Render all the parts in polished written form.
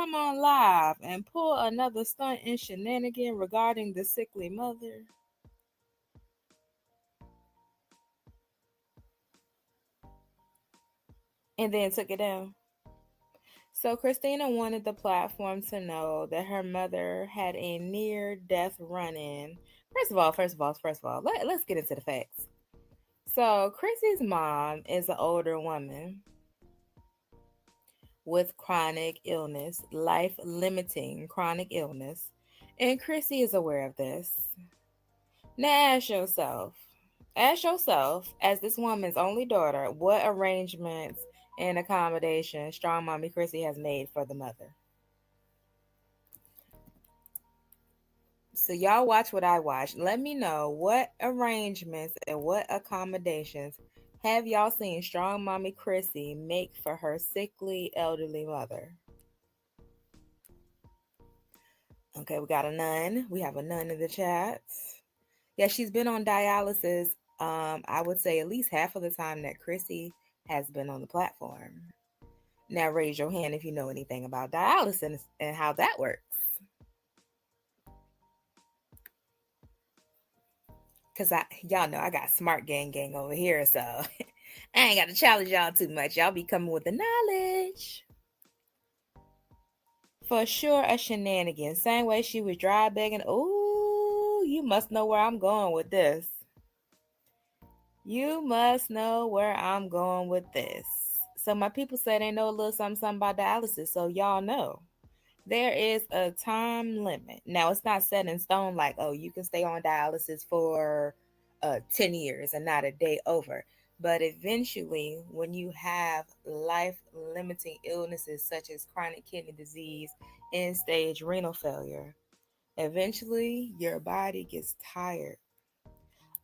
come on live and pull another stunt and shenanigan regarding the sickly mother? And then took it down. So Christina wanted the platform to know that her mother had a near-death run-in. First of all, let's get into the facts. So Chrissy's mom is an older woman with chronic illness, life-limiting chronic illness, and Chrissy is aware of this. Now ask yourself, as this woman's only daughter, what arrangements and accommodations Strong Mommy Chrissy has made for the mother. So y'all watch what I watch. Let me know what arrangements and what accommodations have y'all seen Strong Mommy Chrissy make for her sickly elderly mother. Okay, we got a nun. We have a nun in the chat. Yeah, she's been on dialysis. I would say at least half of the time that Chrissy has been on the platform. Now raise your hand if you know anything about dialysis and how that works. Cause y'all know I got smart gang over here, so I ain't got to challenge y'all too much. Y'all be coming with the knowledge. For sure, a shenanigan. Same way she was dry begging. Ooh, you must know where I'm going with this. You must know where I'm going with this. So my people say they know a little something about dialysis, so y'all know. There is a time limit. Now, it's not set in stone like, oh, you can stay on dialysis for 10 years and not a day over. But eventually, when you have life-limiting illnesses such as chronic kidney disease, end-stage renal failure, eventually your body gets tired.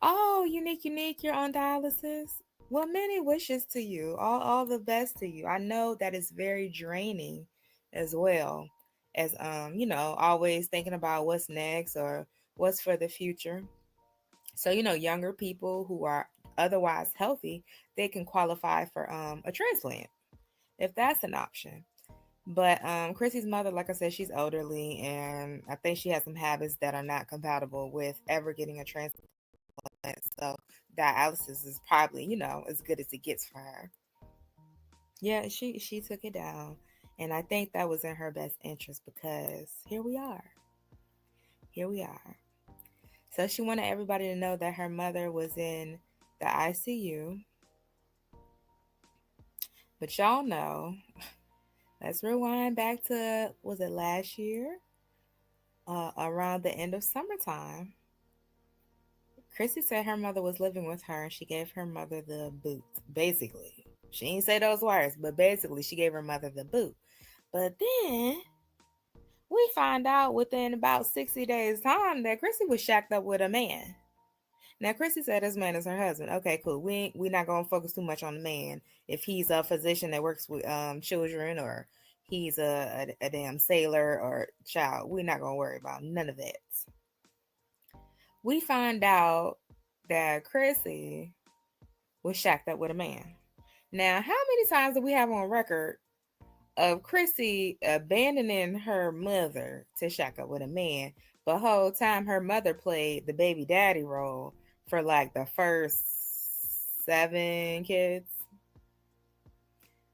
Oh, unique, you're on dialysis. Well, many wishes to you. All the best to you. I know that it's very draining as well as always thinking about what's next or what's for the future. So, younger people who are otherwise healthy, they can qualify for a transplant if that's an option. But Chrissy's mother, like I said, she's elderly, and I think she has some habits that are not compatible with ever getting a transplant. So dialysis is probably, as good as it gets for her. Yeah, she took it down. And I think that was in her best interest because here we are. Here we are. So she wanted everybody to know that her mother was in the ICU. But y'all know, let's rewind back to, was it last year? Around the end of summertime. Chrissy said her mother was living with her and she gave her mother the boot, basically. She didn't say those words, but basically she gave her mother the boot. But then we find out within about 60 days' time that Chrissy was shacked up with a man. Now, Chrissy said this man is her husband. Okay, cool. We're not going to focus too much on the man. If he's a physician that works with children or he's a damn sailor or child, we're not going to worry about none of that. We find out that Chrissy was shacked up with a man. Now, how many times do we have on record of Chrissy abandoning her mother to shack up with a man? The whole time her mother played the baby daddy role for like the first 7 kids.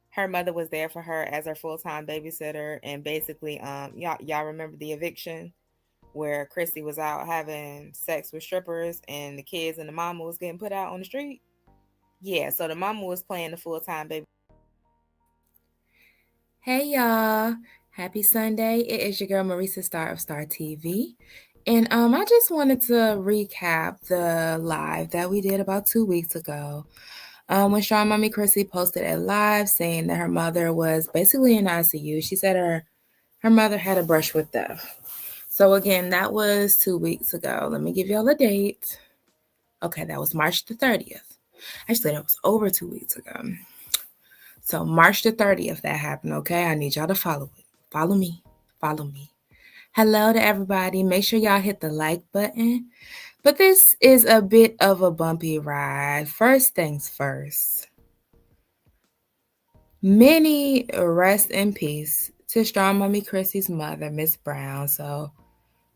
Her mother was there for her as her full-time babysitter, and basically, y'all remember the eviction where Chrissy was out having sex with strippers and the kids and the mama was getting put out on the street? Yeah, so the mama was playing the full-time baby. Hey y'all, happy Sunday. It is your girl Marisa, star of Star TV. And I just wanted to recap the live that we did about 2 weeks ago. When Strong Mommy Chrissy posted a live saying that her mother was basically in ICU. She said her mother had a brush with death. So again, that was 2 weeks ago. Let me give y'all a date. Okay, that was March the 30th. Actually, that was over 2 weeks ago. So March the 30th that happened, okay? I need y'all to follow it. Follow me. Hello to everybody. Make sure y'all hit the like button. But this is a bit of a bumpy ride. First things first. Many rest in peace to Strong Mommy Chrissy's mother, Miss Brown. So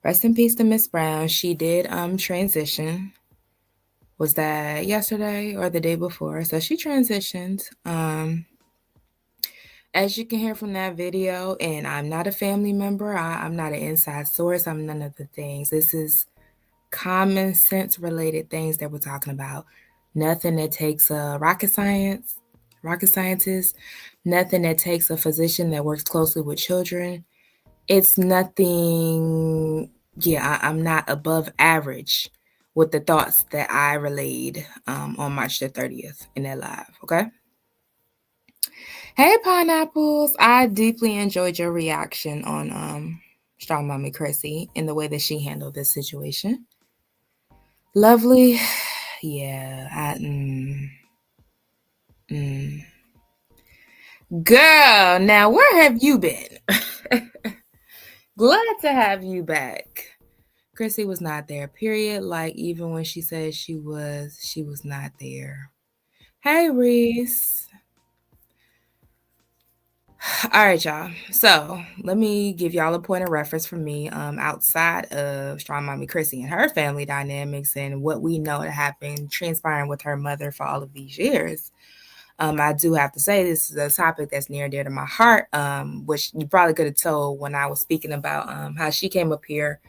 rest in peace to Miss Brown. She did transition. Was that yesterday or the day before? So she transitioned. As you can hear from that video, and I'm not a family member, I'm not an inside source, I'm none of the things. This is common sense related things that we're talking about. Nothing that takes a rocket scientist, nothing that takes a physician that works closely with children. It's nothing, I'm not above average with the thoughts that I relayed on March the 30th in that live, okay? Hey, Pineapples. I deeply enjoyed your reaction on Strong Mommy Chrissy and the way that she handled this situation. Lovely. Yeah. Girl, now where have you been? Glad to have you back. Chrissy was not there, period. Like, even when she said she was not there. Hey, Reese. All right, y'all. So let me give y'all a point of reference for me outside of Strong Mommy Chrissy and her family dynamics and what we know that happened transpiring with her mother for all of these years. I do have to say this is a topic that's near and dear to my heart, which you probably could have told when I was speaking about how she came up here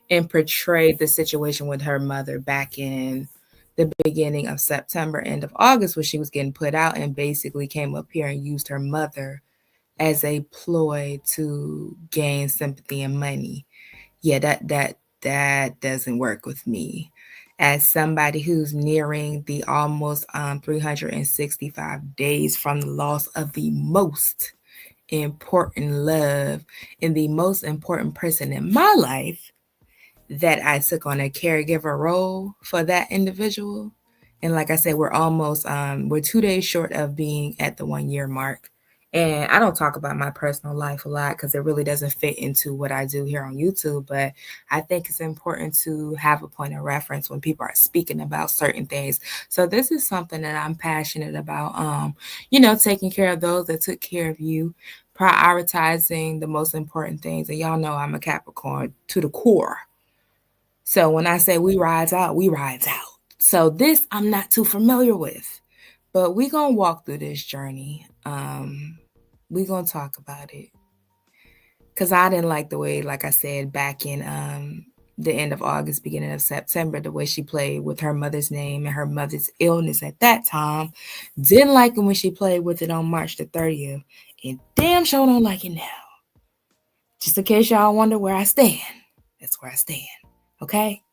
and portrayed the situation with her mother back in the beginning of September, end of August, when she was getting put out, and basically came up here and used her mother as a ploy to gain sympathy and money. Yeah, that doesn't work with me. As somebody who's nearing the almost 365 days from the loss of the most important love and the most important person in my life, that I took on a caregiver role for that individual. And like I said, we're 2 days short of being at the 1 year mark. And I don't talk about my personal life a lot because it really doesn't fit into what I do here on YouTube. But I think it's important to have a point of reference when people are speaking about certain things. So this is something that I'm passionate about, taking care of those that took care of you, prioritizing the most important things. And y'all know I'm a Capricorn to the core. So when I say we rides out, we rides out. So this I'm not too familiar with. But we're going to walk through this journey. We're going to talk about it. Because I didn't like the way, like I said, back in the end of August, beginning of September, the way she played with her mother's name and her mother's illness at that time. Didn't like it when she played with it on March the 30th. And damn sure don't like it now. Just in case y'all wonder where I stand. That's where I stand. Okay?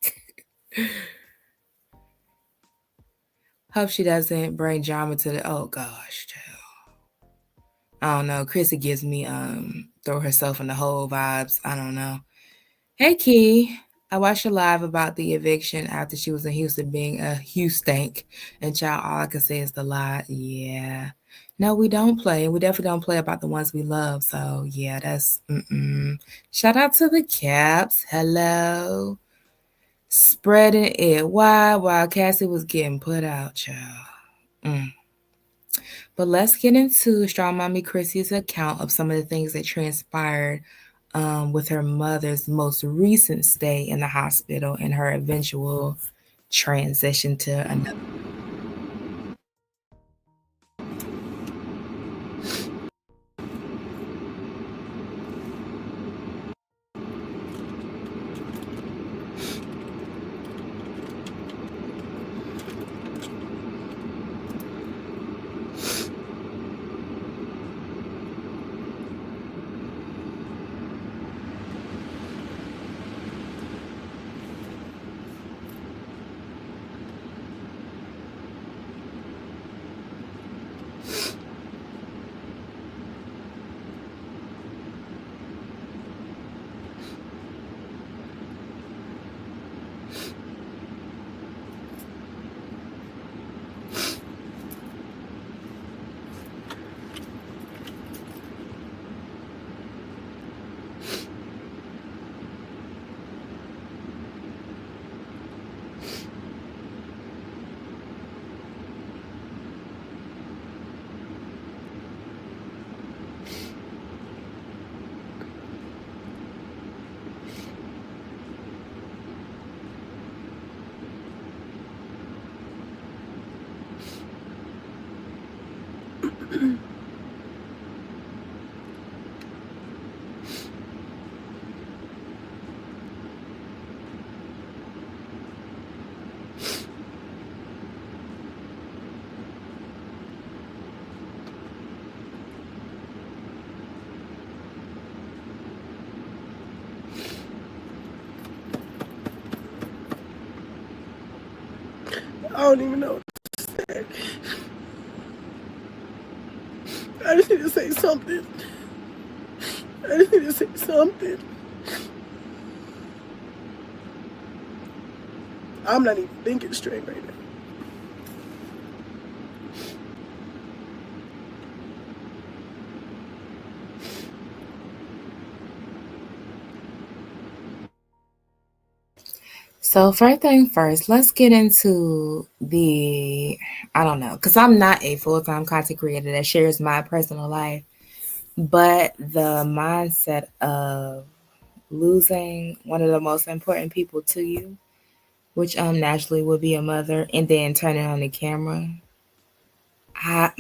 Hope she doesn't bring drama to the... Oh, gosh, child. I don't know. Chrissy gives me throw herself in the hole vibes. I don't know. Hey, Key. I watched a live about the eviction after she was in Houston being a Houstank. And child, all I can say is the lie. Yeah. No, we don't play. We definitely don't play about the ones we love. So, yeah, that's... Shout out to the Caps. Hello. Spreading it wide while Cassie was getting put out, child. But let's get into Strong Mommy Chrissy's account of some of the things that transpired with her mother's most recent stay in the hospital and her eventual transition to another. I don't even know what to say. I just need to say something. I just need to say something. I'm not even thinking straight right now. So first thing first, let's get into I don't know, because I'm not a full-time content creator that shares my personal life, but the mindset of losing one of the most important people to you, which naturally would be a mother, and then turning on the camera. I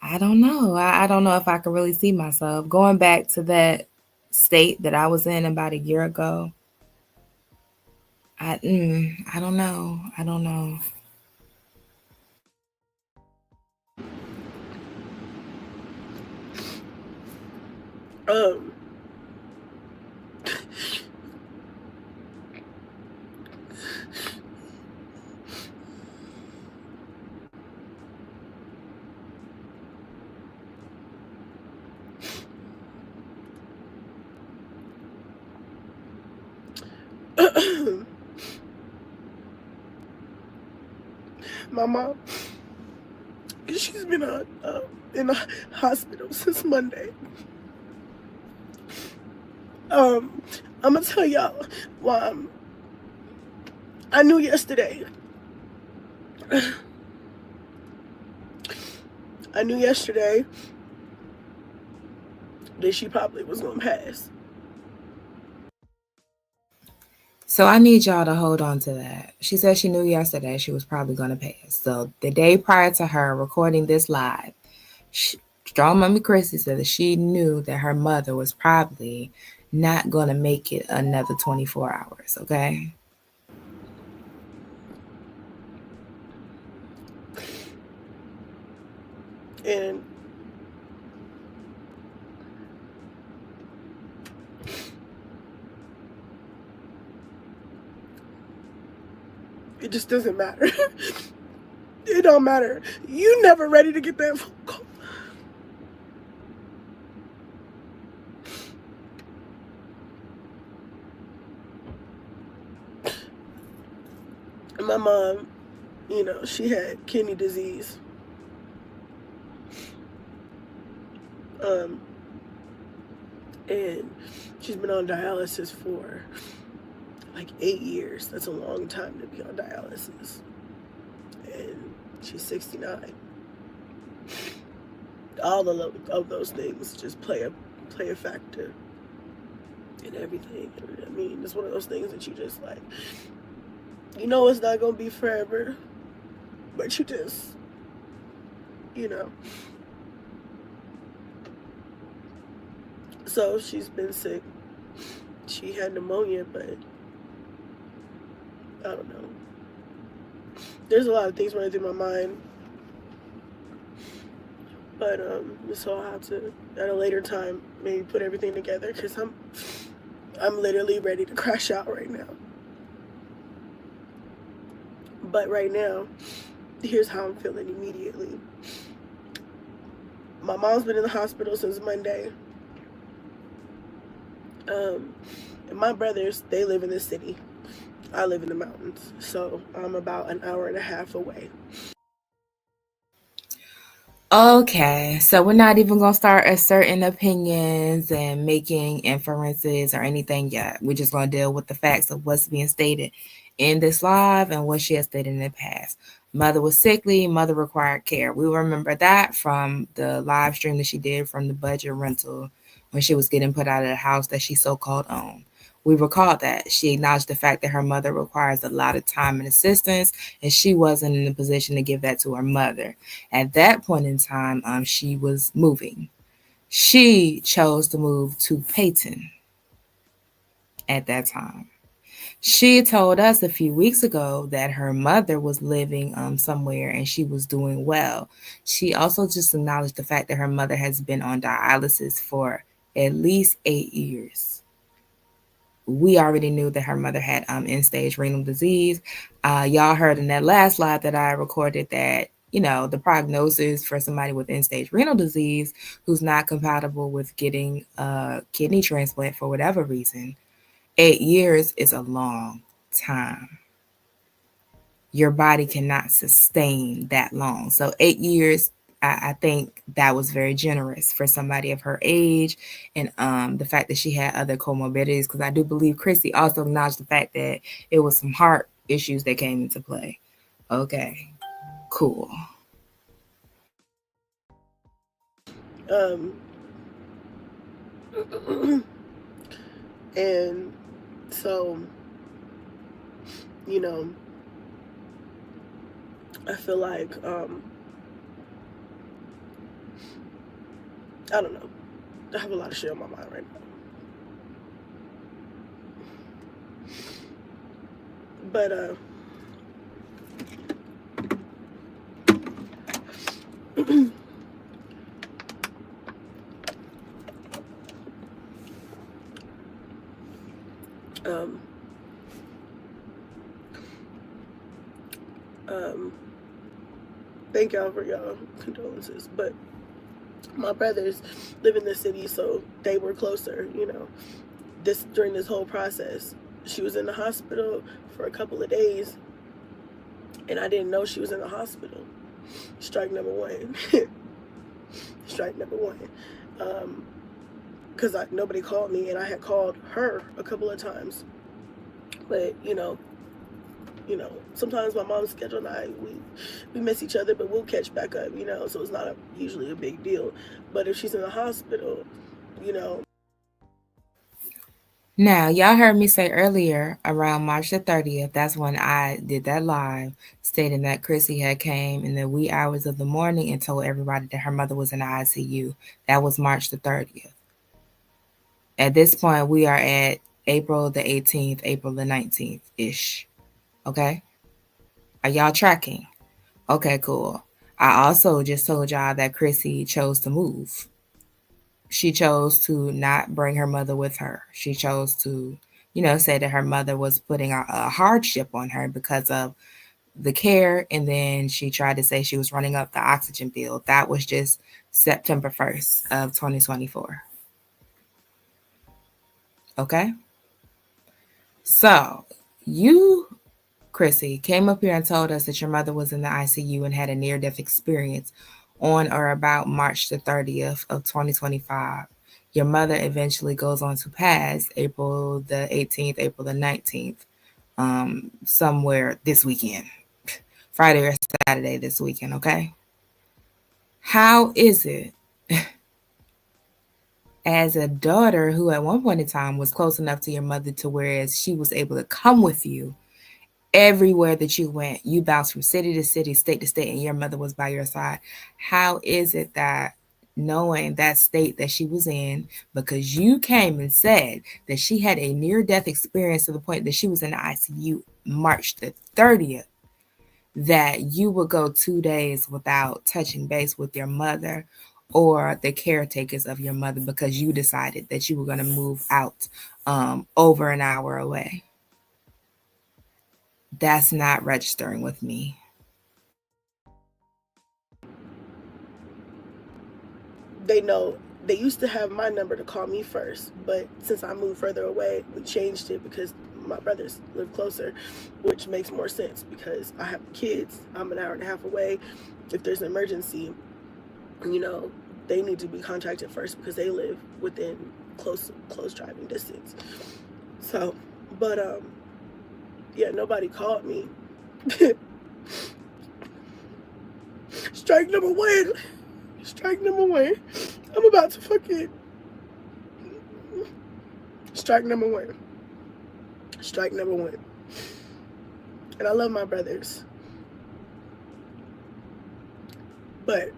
I don't know. I don't know if I could really see myself going back to that state that I was in about a year ago. I don't know. I don't know. Um, my mom, she's been in the hospital since Monday. I'm gonna tell y'all why I knew yesterday. I knew yesterday that she probably was gonna pass. So I need y'all to hold on to that. She said she knew yesterday she was probably going to pass. So the day prior to her recording this live, Strong Mommy Chrissy said that she knew that her mother was probably not going to make it another 24 hours. Okay. And it just doesn't matter. It don't matter. You never ready to get that phone call. And my mom, she had kidney disease. And she's been on dialysis for like 8 years. That's a long time to be on dialysis. And she's 69. All of those things just play a factor in everything. I mean, it's one of those things that you just like, it's not gonna be forever, but you just, So she's been sick. She had pneumonia, but I don't know. There's a lot of things running through my mind. But so I'll have to at a later time maybe put everything together, because I'm literally ready to crash out right now. But right now, here's how I'm feeling immediately. My mom's been in the hospital since Monday. And my brothers, they live in the city. I live in the mountains. So I'm about an hour and a half away. Okay, so we're not even going to start asserting opinions and making inferences or anything yet. We're just going to deal with the facts of what's being stated in this live and what she has stated in the past. Mother was sickly, mother required care. We remember that from the live stream that she did from the budget rental when she was getting put out of the house that she so-called owned. We recalled that. She acknowledged the fact that her mother requires a lot of time and assistance, and she wasn't in a position to give that to her mother. At that point in time, she was moving. She chose to move to Peyton at that time. She told us a few weeks ago that her mother was living somewhere and she was doing well. She also just acknowledged the fact that her mother has been on dialysis for at least 8 years. We already knew that her mother had end stage renal disease. Y'all heard in that last live that I recorded that, the prognosis for somebody with end stage renal disease who's not compatible with getting a kidney transplant for whatever reason, 8 years is a long time. Your body cannot sustain that long. So 8 years, I think that was very generous for somebody of her age, and the fact that she had other comorbidities. Because I do believe Chrissy also acknowledged the fact that it was some heart issues that came into play. Okay, cool. Um, and so, you know, I feel like, I don't know. I have a lot of shit on my mind right now. But, um, thank y'all for y'all condolences. But my brothers live in the city, so they were closer, during this whole process. She was in the hospital for a couple of days, and I didn't know she was in the hospital. Strike number one. Strike number one. Because nobody called me, and I had called her a couple of times. But, sometimes my mom's schedule and I, we miss each other, but we'll catch back up, so it's not usually a big deal. But if she's in the hospital, you know. Now, y'all heard me say earlier around March the 30th, that's when I did that live stating that Chrissy had came in the wee hours of the morning and told everybody that her mother was in the ICU. That was March the 30th. At this point, we are at April the 18th, April the 19th-ish. Okay? Are y'all tracking? Okay, cool. I also just told y'all that Chrissy chose to move. She chose to not bring her mother with her. She chose to, say that her mother was putting a hardship on her because of the care. And then she tried to say she was running up the oxygen bill. That was just September 1st of 2024. Okay? So you, Chrissy, came up here and told us that your mother was in the ICU and had a near-death experience on or about March the 30th of 2025. Your mother eventually goes on to pass April the 18th, April the 19th, somewhere this weekend, Friday or Saturday this weekend, okay? How is it, as a daughter who at one point in time was close enough to your mother to whereas she was able to come with you everywhere that you went, you bounced from city to city, state to state, and your mother was by your side. How is it that knowing that state that she was in, because you came and said that she had a near death experience to the point that she was in the ICU March the 30th, that you would go 2 days without touching base with your mother or the caretakers of your mother because you decided that you were going to move out over an hour away? That's not registering with me. They know. They used to have my number to call me first, but since I moved further away, we changed it because my brothers live closer, which makes more sense because I have kids. I'm an hour and a half away. If there's an emergency, they need to be contacted first because they live within close driving distance. So, but yeah, nobody called me. Strike number one. Strike number one. I'm about to fucking strike number one. Strike number one. And I love my brothers. But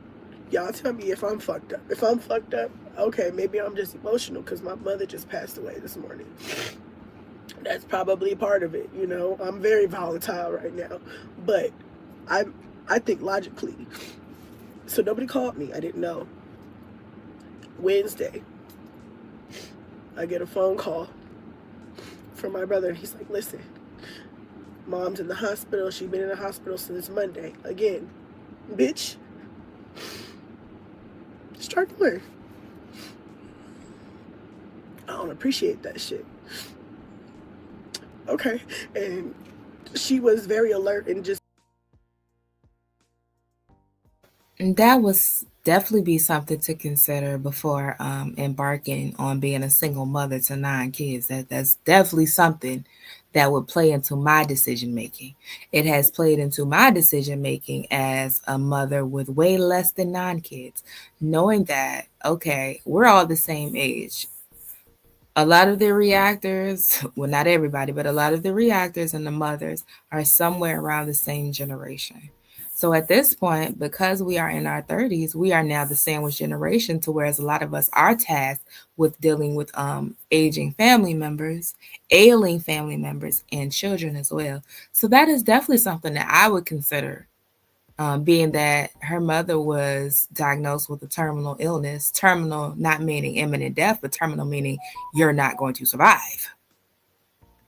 y'all tell me if I'm fucked up. If I'm fucked up, okay, maybe I'm just emotional because my mother just passed away this morning. That's probably part of it, you know. I'm very volatile right now. But I think logically. So nobody called me. I didn't know. Wednesday, I get a phone call from my brother, and he's like, listen, mom's in the hospital. She's been in the hospital since Monday. Again, bitch, start to learn. I don't appreciate that shit. Okay. And she was very alert and just. That would definitely be something to consider before embarking on being a single mother to 9 kids. That's definitely something that would play into my decision making. It has played into my decision making as a mother with way less than 9 kids, knowing that okay, we're all the same age. A lot of the reactors, well, not everybody, but a lot of the reactors and the mothers are somewhere around the same generation. So at this point, because we are in our 30s, we are now the sandwich generation, to whereas a lot of us are tasked with dealing with aging family members, ailing family members, and children as well. So that is definitely something that I would consider, being that her mother was diagnosed with a terminal illness. Terminal not meaning imminent death, but terminal meaning you're not going to survive.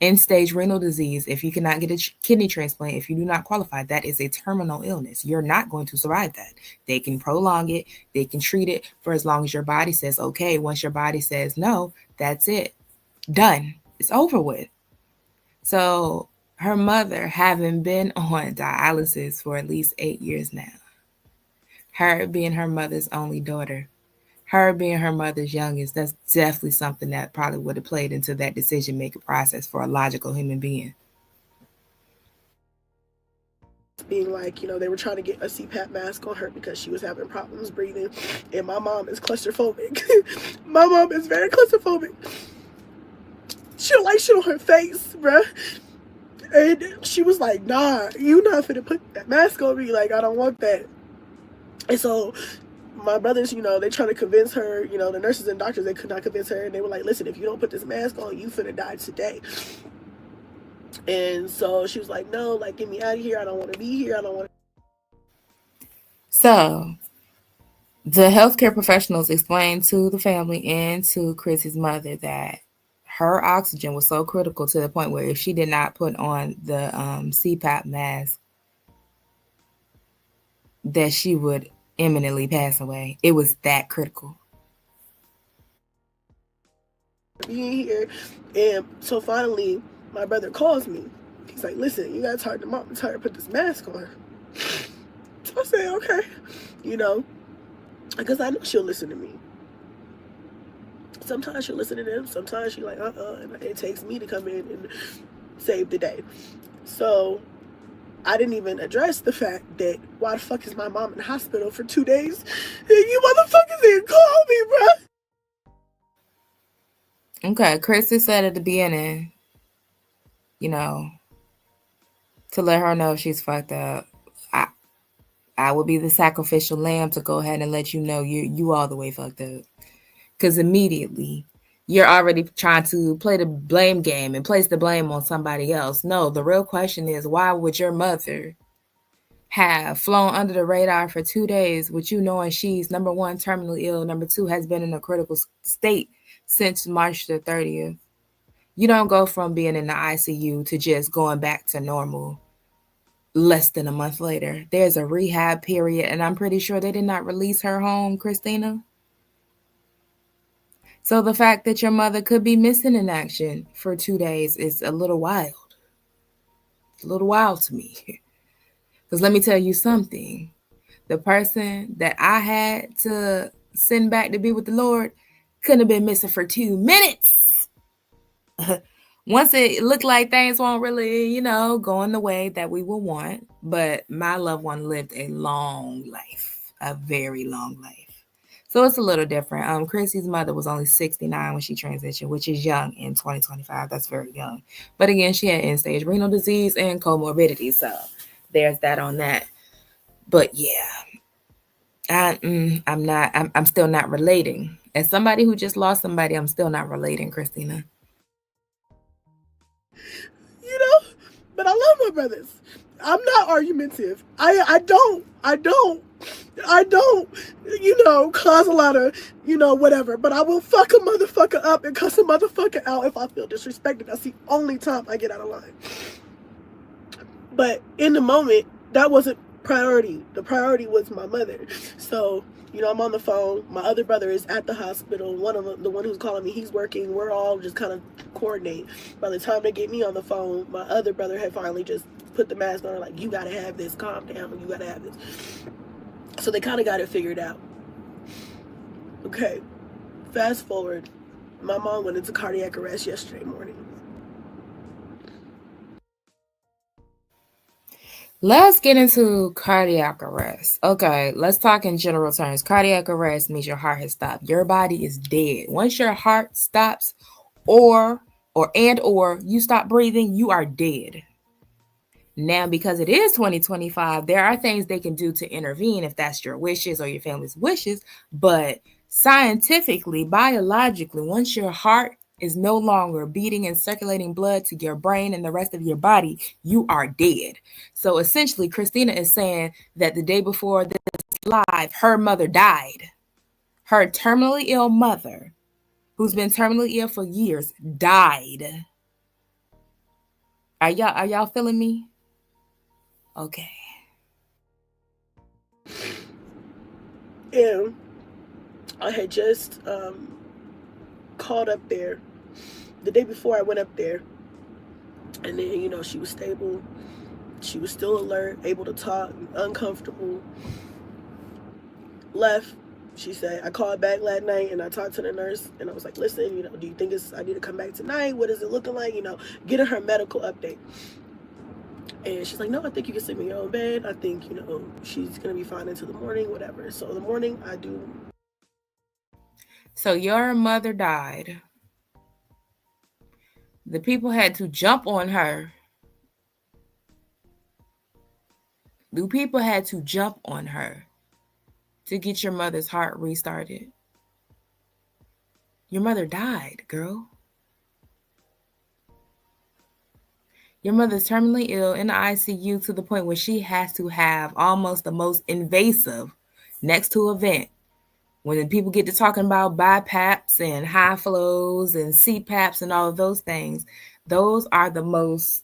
End stage renal disease, if you cannot get a kidney transplant, if you do not qualify, that is a terminal illness. You're not going to survive that. They can prolong it, they can treat it for as long as your body says okay. Once your body says no, that's it. Done. It's over with. So her mother, having been on dialysis for at least 8 years now, her being her mother's only daughter, her being her mother's youngest, that's definitely something that probably would have played into that decision making process for a logical human being. Being like, you know, they were trying to get a CPAP mask on her because she was having problems breathing. And my mom is claustrophobic. My mom is very claustrophobic. She don't like shit on her face, bruh. And she was like, nah, you not finna put that mask on me. Like, I don't want that. And so my brothers, you know, they trying to convince her, you know, the nurses and doctors, they could not convince her. And they were like, listen, if you don't put this mask on, you finna die today. And so she was like, no, like, get me out of here. I don't want to be here. I don't want to. So the healthcare professionals explained to the family and to Chrissy's mother that her oxygen was so critical to the point where if she did not put on the CPAP mask, that she would imminently pass away. It was that critical. Being here. And so finally, my brother calls me. He's like, listen, you gotta talk to mom and tell her to put this mask on her. So I say, okay, you know, because I know she'll listen to me. Sometimes she'll listen to them, sometimes she's like, and it takes me to come in and save the day. So I didn't even address the fact that why the fuck is my mom in the hospital for 2 days? And you motherfuckers didn't call me, bruh. Okay, Chrissy said at the beginning, you know, to let her know if she's fucked up. I I would be the sacrificial lamb to go ahead and let you know you all the way fucked up. Because immediately you're already trying to play the blame game and place the blame on somebody else. No, the real question is, why would your mother have flown under the radar for 2 days with you knowing she's number one, terminally ill, number two, has been in a critical state since March the 30th? You don't go from being in the ICU to just going back to normal less than a month later. There's a rehab period, and I'm pretty sure they did not release her home, Christina. So the fact that your mother could be missing in action for 2 days is a little wild. It's a little wild to me. Because let me tell you something. The person that I had to send back to be with the Lord couldn't have been missing for 2 minutes. Once it looked like things won't really, going the way that we would want. But my loved one lived a long life, a very long life. So it's a little different. Chrissy's mother was only 69 when she transitioned, which is young in 2025. That's very young. But again, she had end-stage renal disease and comorbidity. So there's that on that. But yeah, I'm still not relating. As somebody who just lost somebody, I'm still not relating, Christina. You know, but I love my brothers. I'm not argumentative. I don't, cause a lot of, whatever. But I will fuck a motherfucker up and cuss a motherfucker out if I feel disrespected. That's the only time I get out of line. But in the moment, that wasn't priority. The priority was my mother. So, I'm on the phone. My other brother is at the hospital. One of them, the one who's calling me, he's working. We're all just kind of coordinate. By the time they get me on the phone, my other brother had finally just put the mask on, like, you gotta have this, calm down, you gotta have this. So they kind of got it figured out. Okay, fast forward. My mom went into cardiac arrest yesterday morning. Let's get into cardiac arrest. Okay, let's talk in general terms. Cardiac arrest means your heart has stopped. Your body is dead. Once your heart stops or you stop breathing, you are dead. Now, because it is 2025, there are things they can do to intervene if that's your wishes or your family's wishes. But scientifically, biologically, once your heart is no longer beating and circulating blood to your brain and the rest of your body, you are dead. So essentially, Christina is saying that the day before this live, her mother died. Her terminally ill mother, who's been terminally ill for years, died. Are y'all feeling me? Okay. And I had just called up there the day before I went up there. And then, she was stable. She was still alert, able to talk, uncomfortable. Left. She said, I called back last night and I talked to the nurse and I was like, listen, do you think I need to come back tonight? What is it looking like? Getting her medical update. And she's like, no, I think you can sleep in your own bed. I think, she's going to be fine until the morning, whatever. So the morning I do. So your mother died. The people had to jump on her. The people had to jump on her to get your mother's heart restarted. Your mother died, girl. Your mother's terminally ill in the ICU to the point where she has to have almost the most invasive next to a vent. When people get to talking about BiPAPs and high flows and CPAPs and all of those things, those are the most,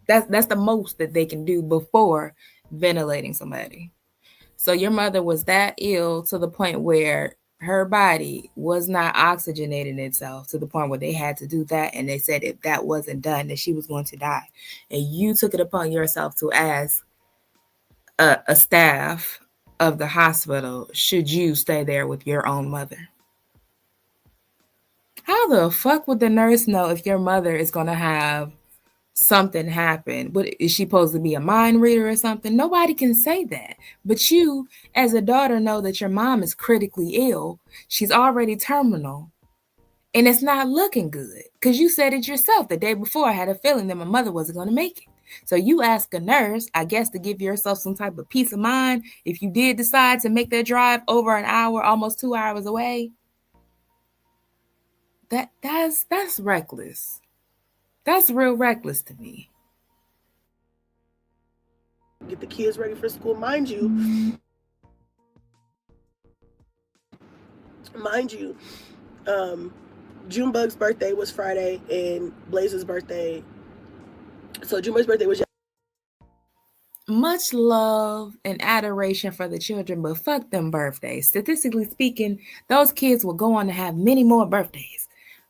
that's the most that they can do before ventilating somebody. So your mother was that ill to the point where her body was not oxygenating itself to the point where they had to do that. And they said if that wasn't done, that she was going to die. And you took it upon yourself to ask a staff of the hospital, should you stay there with your own mother? How the fuck would the nurse know if your mother is going to have something happen? But is she supposed to be a mind reader or something? Nobody can say that. But you, as a daughter, know that your mom is critically ill. She's already terminal. And it's not looking good. Because you said it yourself the day before. I had a feeling that my mother wasn't going to make it. So you ask a nurse, I guess, to give yourself some type of peace of mind if you did decide to make that drive over an hour, almost 2 hours away. That's reckless. That's real reckless to me. Get the kids ready for school. Mind you, Junebug's birthday was Friday and Blaze's birthday. So Junebug's birthday was much love and adoration for the children, but fuck them birthdays. Statistically speaking, those kids will go on to have many more birthdays.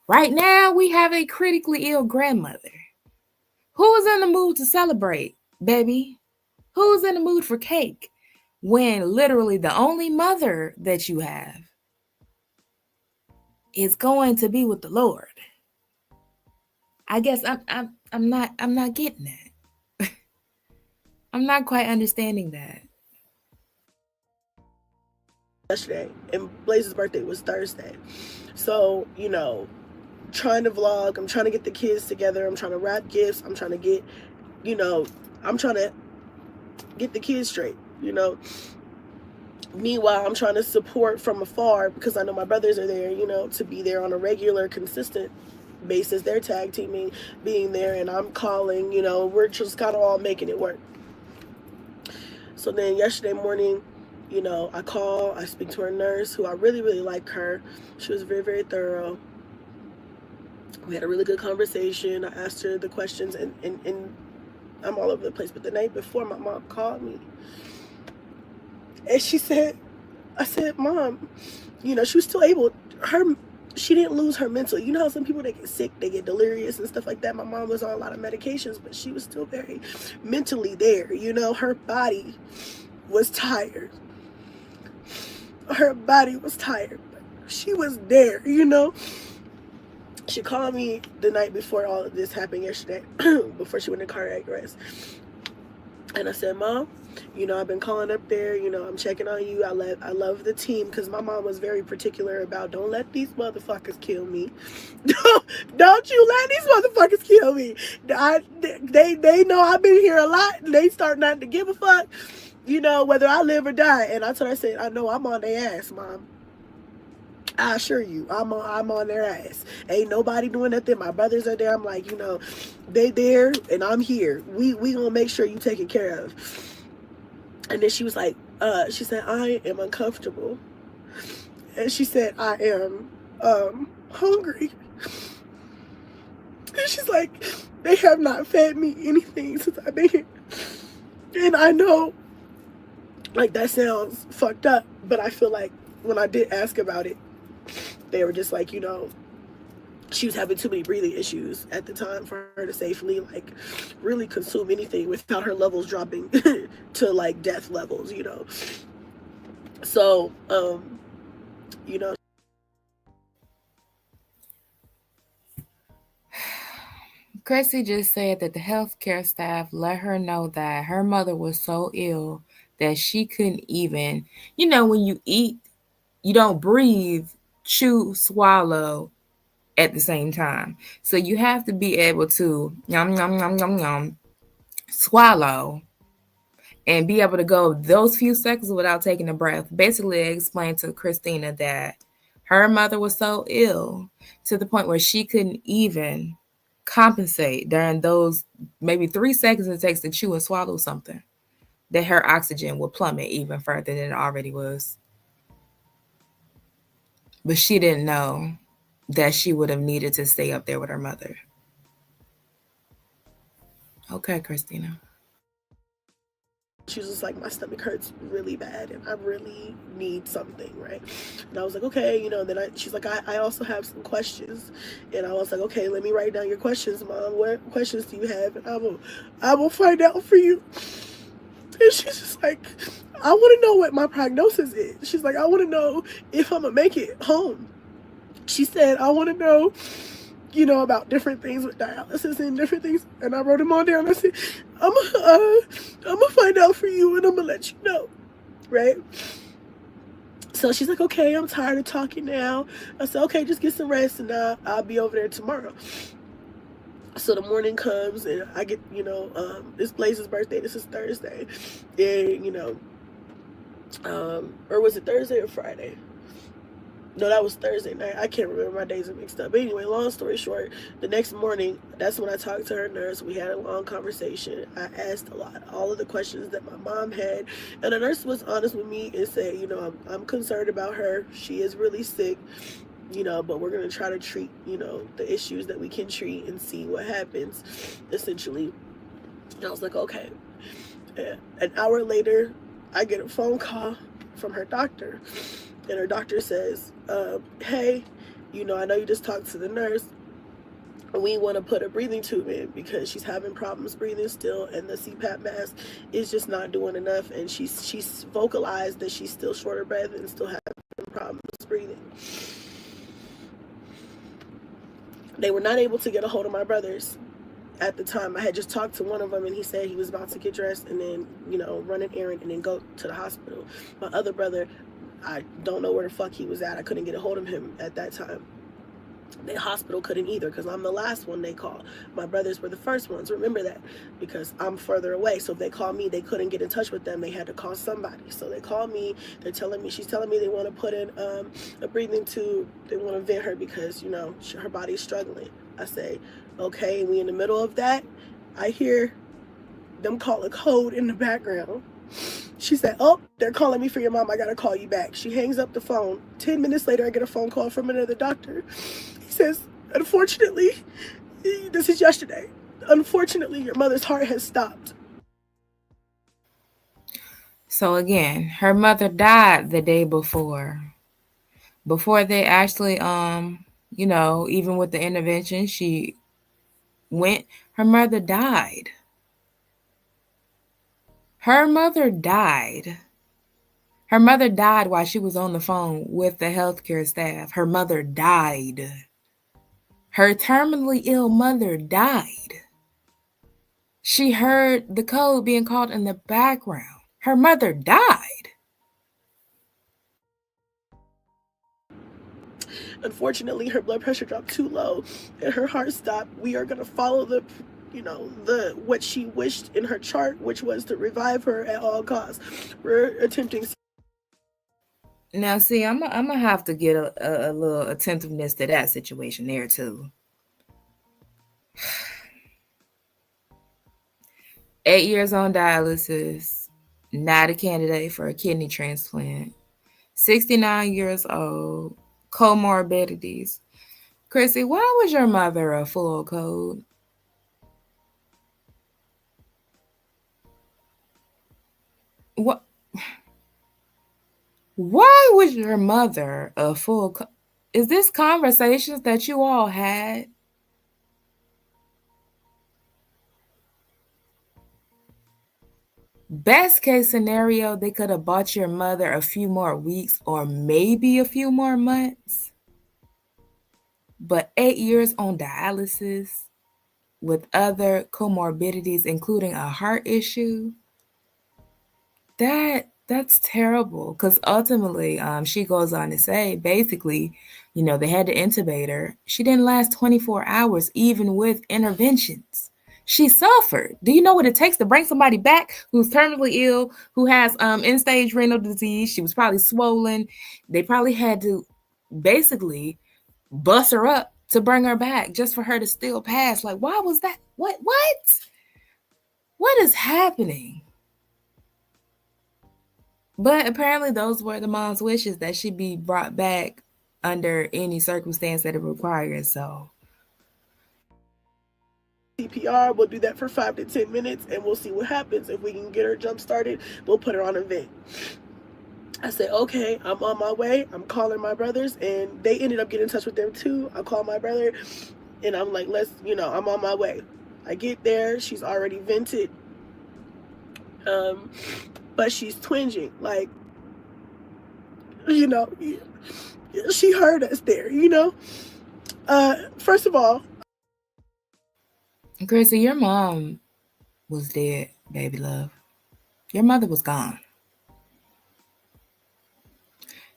Right now, we have a critically ill grandmother. Who's in the mood to celebrate, baby? Who's in the mood for cake when literally the only mother that you have is going to be with the Lord? I guess I'm not getting that. I'm not quite understanding that. yesterday, and Blaze's birthday was Thursday. So, trying to vlog, I'm trying to get the kids together, I'm trying to wrap gifts, I'm trying to get, I'm trying to get the kids straight, Meanwhile, I'm trying to support from afar because I know my brothers are there, to be there on a regular, consistent basis. They're tag teaming, being there, and I'm calling, we're just kind of all making it work. So then yesterday morning, I speak to her nurse, who I really, really like her. She was very, very thorough. We had a really good conversation. I asked her the questions, and I'm all over the place. But the night before, my mom called me. And I said, Mom, she was still able, she didn't lose her mental. You know how some people, they get sick, they get delirious and stuff like that. My mom was on a lot of medications, but she was still very mentally there. Her body was tired. Her body was tired, but she was there, She called me the night before all of this happened yesterday, before she went in cardiac arrest. And I said, Mom, I've been calling up there, I'm checking on you. I love the team, because my mom was very particular about, don't let these motherfuckers kill me. Don't you let these motherfuckers kill me. They know I've been here a lot, and they start not to give a fuck, whether I live or die. And I told her, I said, I know I'm on their ass, Mom. I assure you, I'm on their ass. Ain't nobody doing nothing. My brothers are there. I'm like, they there and I'm here. We gonna make sure you taken care of. And then she was like, she said, I am uncomfortable. And she said, I am hungry. And she's like, they have not fed me anything since I've been here. And I know, like, that sounds fucked up, but I feel like when I did ask about it, they were just like, she was having too many breathing issues at the time for her to safely, like, really consume anything without her levels dropping to, like, death levels, So, Chrissy just said that the healthcare staff let her know that her mother was so ill that she couldn't even, when you eat, you don't breathe, chew, swallow at the same time. So you have to be able to yum, yum, yum, yum, yum, swallow and be able to go those few seconds without taking a breath. Basically, I explained to Christina that her mother was so ill to the point where she couldn't even compensate during those maybe 3 seconds it takes to chew and swallow something, that her oxygen would plummet even further than it already was. But she didn't know that she would have needed to stay up there with her mother. Okay, Christina. she was just like, my stomach hurts really bad and I really need something, right? And I was like, okay, then she's like, I also have some questions. And I was like, okay, let me write down your questions, Mom. What questions do you have? And I will find out for you. And she's just like, I want to know what my prognosis is. She's like, I want to know if I'm going to make it home. She said, I want to know, about different things with dialysis and different things. And I wrote them all down. I said, I'm gonna find out for you and I'm gonna let you know, right? So she's like, okay, I'm tired of talking now. I said, okay, just get some rest and I'll be over there tomorrow. So the morning comes and I get, it's Blaze's birthday. This is Thursday. And, or was it Thursday or Friday? No, that was Thursday night. I can't remember. My days are mixed up. But anyway, long story short, the next morning, that's when I talked to her nurse. We had a long conversation. I asked all of the questions that my mom had. And the nurse was honest with me and said, I'm concerned about her. She is really sick, but we're going to try to treat, the issues that we can treat and see what happens, essentially. And I was like, okay. An hour later, I get a phone call from her doctor. And her doctor says, hey, I know you just talked to the nurse. We want to put a breathing tube in because she's having problems breathing still. And the CPAP mask is just not doing enough. And she's vocalized that she's still short of breath and still having problems breathing. They were not able to get a hold of my brothers at the time. I had just talked to one of them and he said he was about to get dressed and then, run an errand and then go to the hospital. My other brother, I don't know where the fuck he was at. I couldn't get a hold of him at that time. The hospital couldn't either, because I'm the last one they call. My brothers were the first ones. Remember that, because I'm further away. So if they call me, they couldn't get in touch with them. They had to call somebody. So they call me. She's telling me they want to put in a breathing tube. They want to vent her because, you know, her body's struggling. I say, okay. And we in the middle of that, I hear them call a code in the background. She said, oh, they're calling me for your mom. I got to call you back. She hangs up the phone. 10 minutes later, I get a phone call from another doctor. He says, unfortunately, this is yesterday. Unfortunately, your mother's heart has stopped. So again, her mother died the day before. Before they actually, you know, even with the intervention, she went, her mother died. Her mother died. Her mother died while she was on the phone with the healthcare staff. Her mother died. Her terminally ill mother died. She heard the code being called in the background. Her mother died. Unfortunately, her blood pressure dropped too low and her heart stopped. We are going to follow what she wished in her chart, which was to revive her at all costs. We're attempting. Now, see, I'm gonna have to get a little attentiveness to that situation there too. 8 years on dialysis, not a candidate for a kidney transplant. 69 years old, comorbidities. Chrissy, why was your mother a full code? What? Why was your mother a full code? Is this conversations that you all had? Best case scenario, they could have bought your mother a few more weeks or maybe a few more months. But 8 years on dialysis with other comorbidities, including a heart issue, that's terrible. Because ultimately, she goes on to say, basically, you know, they had to intubate her. She didn't last 24 hours, even with interventions. She suffered. Do you know what it takes to bring somebody back who's terminally ill, who has end-stage renal disease? She was probably swollen. They probably had to basically bust her up to bring her back just for her to still pass. Like, why was that? What is happening? But apparently those were the mom's wishes, that she be brought back under any circumstance that it requires. So CPR, we'll do that for 5 to 10 minutes and we'll see what happens. If we can get her jump started, we'll put her on a vent. I said, okay, I'm on my way. I'm calling my brothers, and they ended up getting in touch with them too. I called my brother and I'm like, I'm on my way. I get there, she's already vented. But she's twinging, like, she heard us there, First of all, Chrissy, your mom was dead, baby love. Your mother was gone.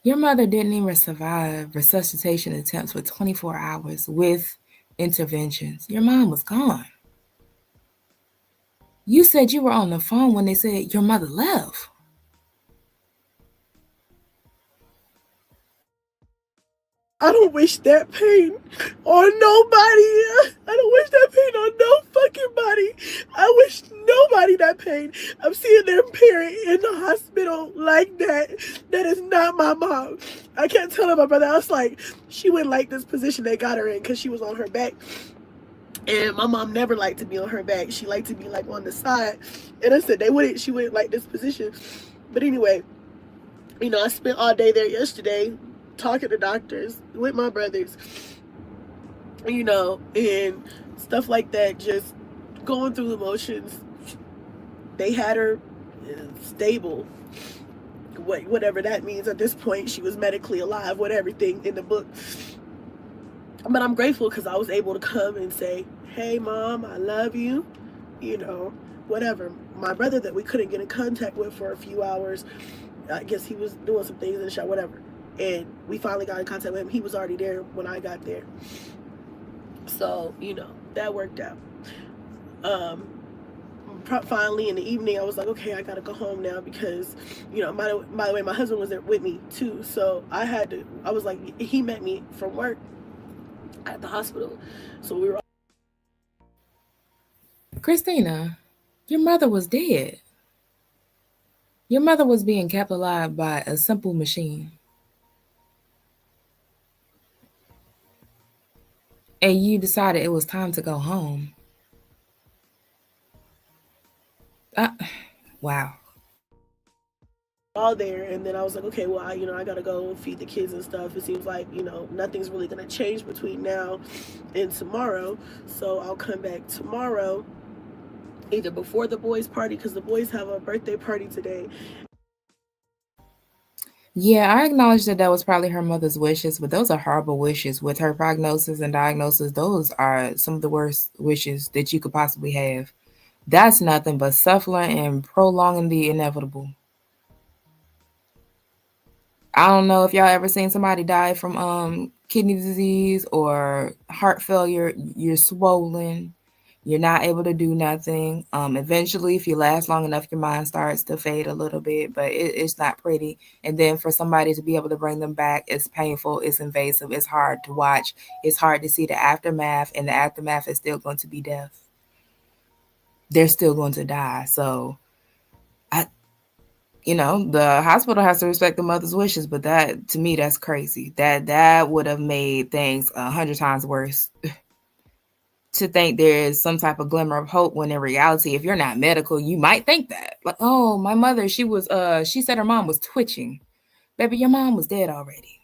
Your mother didn't even survive resuscitation attempts for 24 hours with interventions. Your mom was gone. You said you were on the phone when they said your mother left. I don't wish that pain on nobody. I don't wish that pain on no fucking body. I wish nobody that pain. I'm seeing their parent in the hospital like that. That is not my mom. I can't tell her my brother. I was like, she wouldn't like this position they got her in because she was on her back. And my mom never liked to be on her back. She liked to be like on the side. And I said she wouldn't like this position. But anyway, I spent all day there yesterday talking to doctors with my brothers, and stuff like that, just going through the motions. They had her stable, whatever that means at this point. She was medically alive with everything in the book. But I'm grateful because I was able to come and say, hey, Mom, I love you, whatever. My brother that we couldn't get in contact with for a few hours, I guess he was doing some things in the shop, whatever. And we finally got in contact with him. He was already there when I got there. So, that worked out. Um, Finally in the evening, I was like, okay, I gotta go home now because, by the way, my husband was there with me too. So I was like, he met me from work at the hospital. So we were. Christina, your mother was dead. Your mother was being kept alive by a simple machine. And you decided it was time to go home. Uh, wow. All there, and then I was like, okay, well, I gotta go feed the kids and stuff. It seems like nothing's really gonna change between now and tomorrow, so I'll come back tomorrow, either before the boys' party, because the boys have a birthday party today. Yeah, I acknowledge that that was probably her mother's wishes, but those are horrible wishes. With her prognosis and diagnosis, those are some of the worst wishes that you could possibly have. That's nothing but suffering and prolonging the inevitable. I don't know if y'all ever seen somebody die from kidney disease or heart failure. You're swollen. You're not able to do nothing. Eventually, if you last long enough, your mind starts to fade a little bit, but it's not pretty. And then for somebody to be able to bring them back, it's painful, it's invasive, it's hard to watch, it's hard to see the aftermath, and the aftermath is still going to be death. They're still going to die. So I, the hospital has to respect the mother's wishes, but that to me, that's crazy. That would have made things 100 times worse. To think there is some type of glimmer of hope when in reality, if you're not medical, you might think that. Like, oh, my mother, she said her mom was twitching. Baby, your mom was dead already.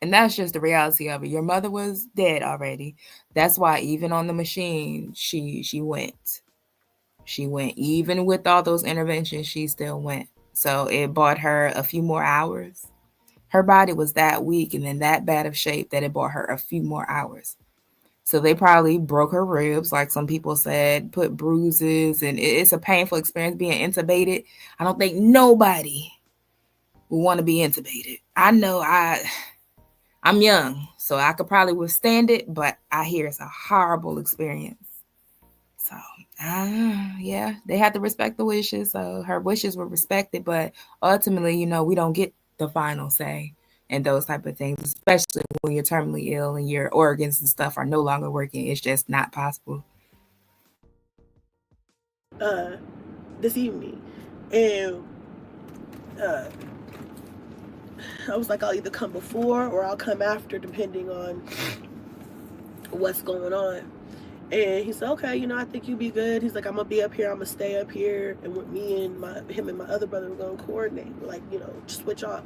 And that's just the reality of it. Your mother was dead already. That's why even on the machine, she went. She went. Even with all those interventions, she still went. So it bought her a few more hours. Her body was that weak and in that bad of shape that it bought her a few more hours. So they probably broke her ribs, like some people said, put bruises, and it's a painful experience being intubated. I don't think nobody would want to be intubated. I know I'm young, so I could probably withstand it, but I hear it's a horrible experience. So, yeah, they had to respect the wishes. So her wishes were respected, but ultimately, we don't get the final say and those type of things, especially when you're terminally ill and your organs and stuff are no longer working. It's just not possible. uh, this evening, and uh, I was like, I'll either come before or I'll come after, depending on what's going on. And he said, okay, I think you'll be good. He's like, I'm gonna be up here, I'm gonna stay up here, and with me and him and my other brother, we're gonna coordinate, like, switch off.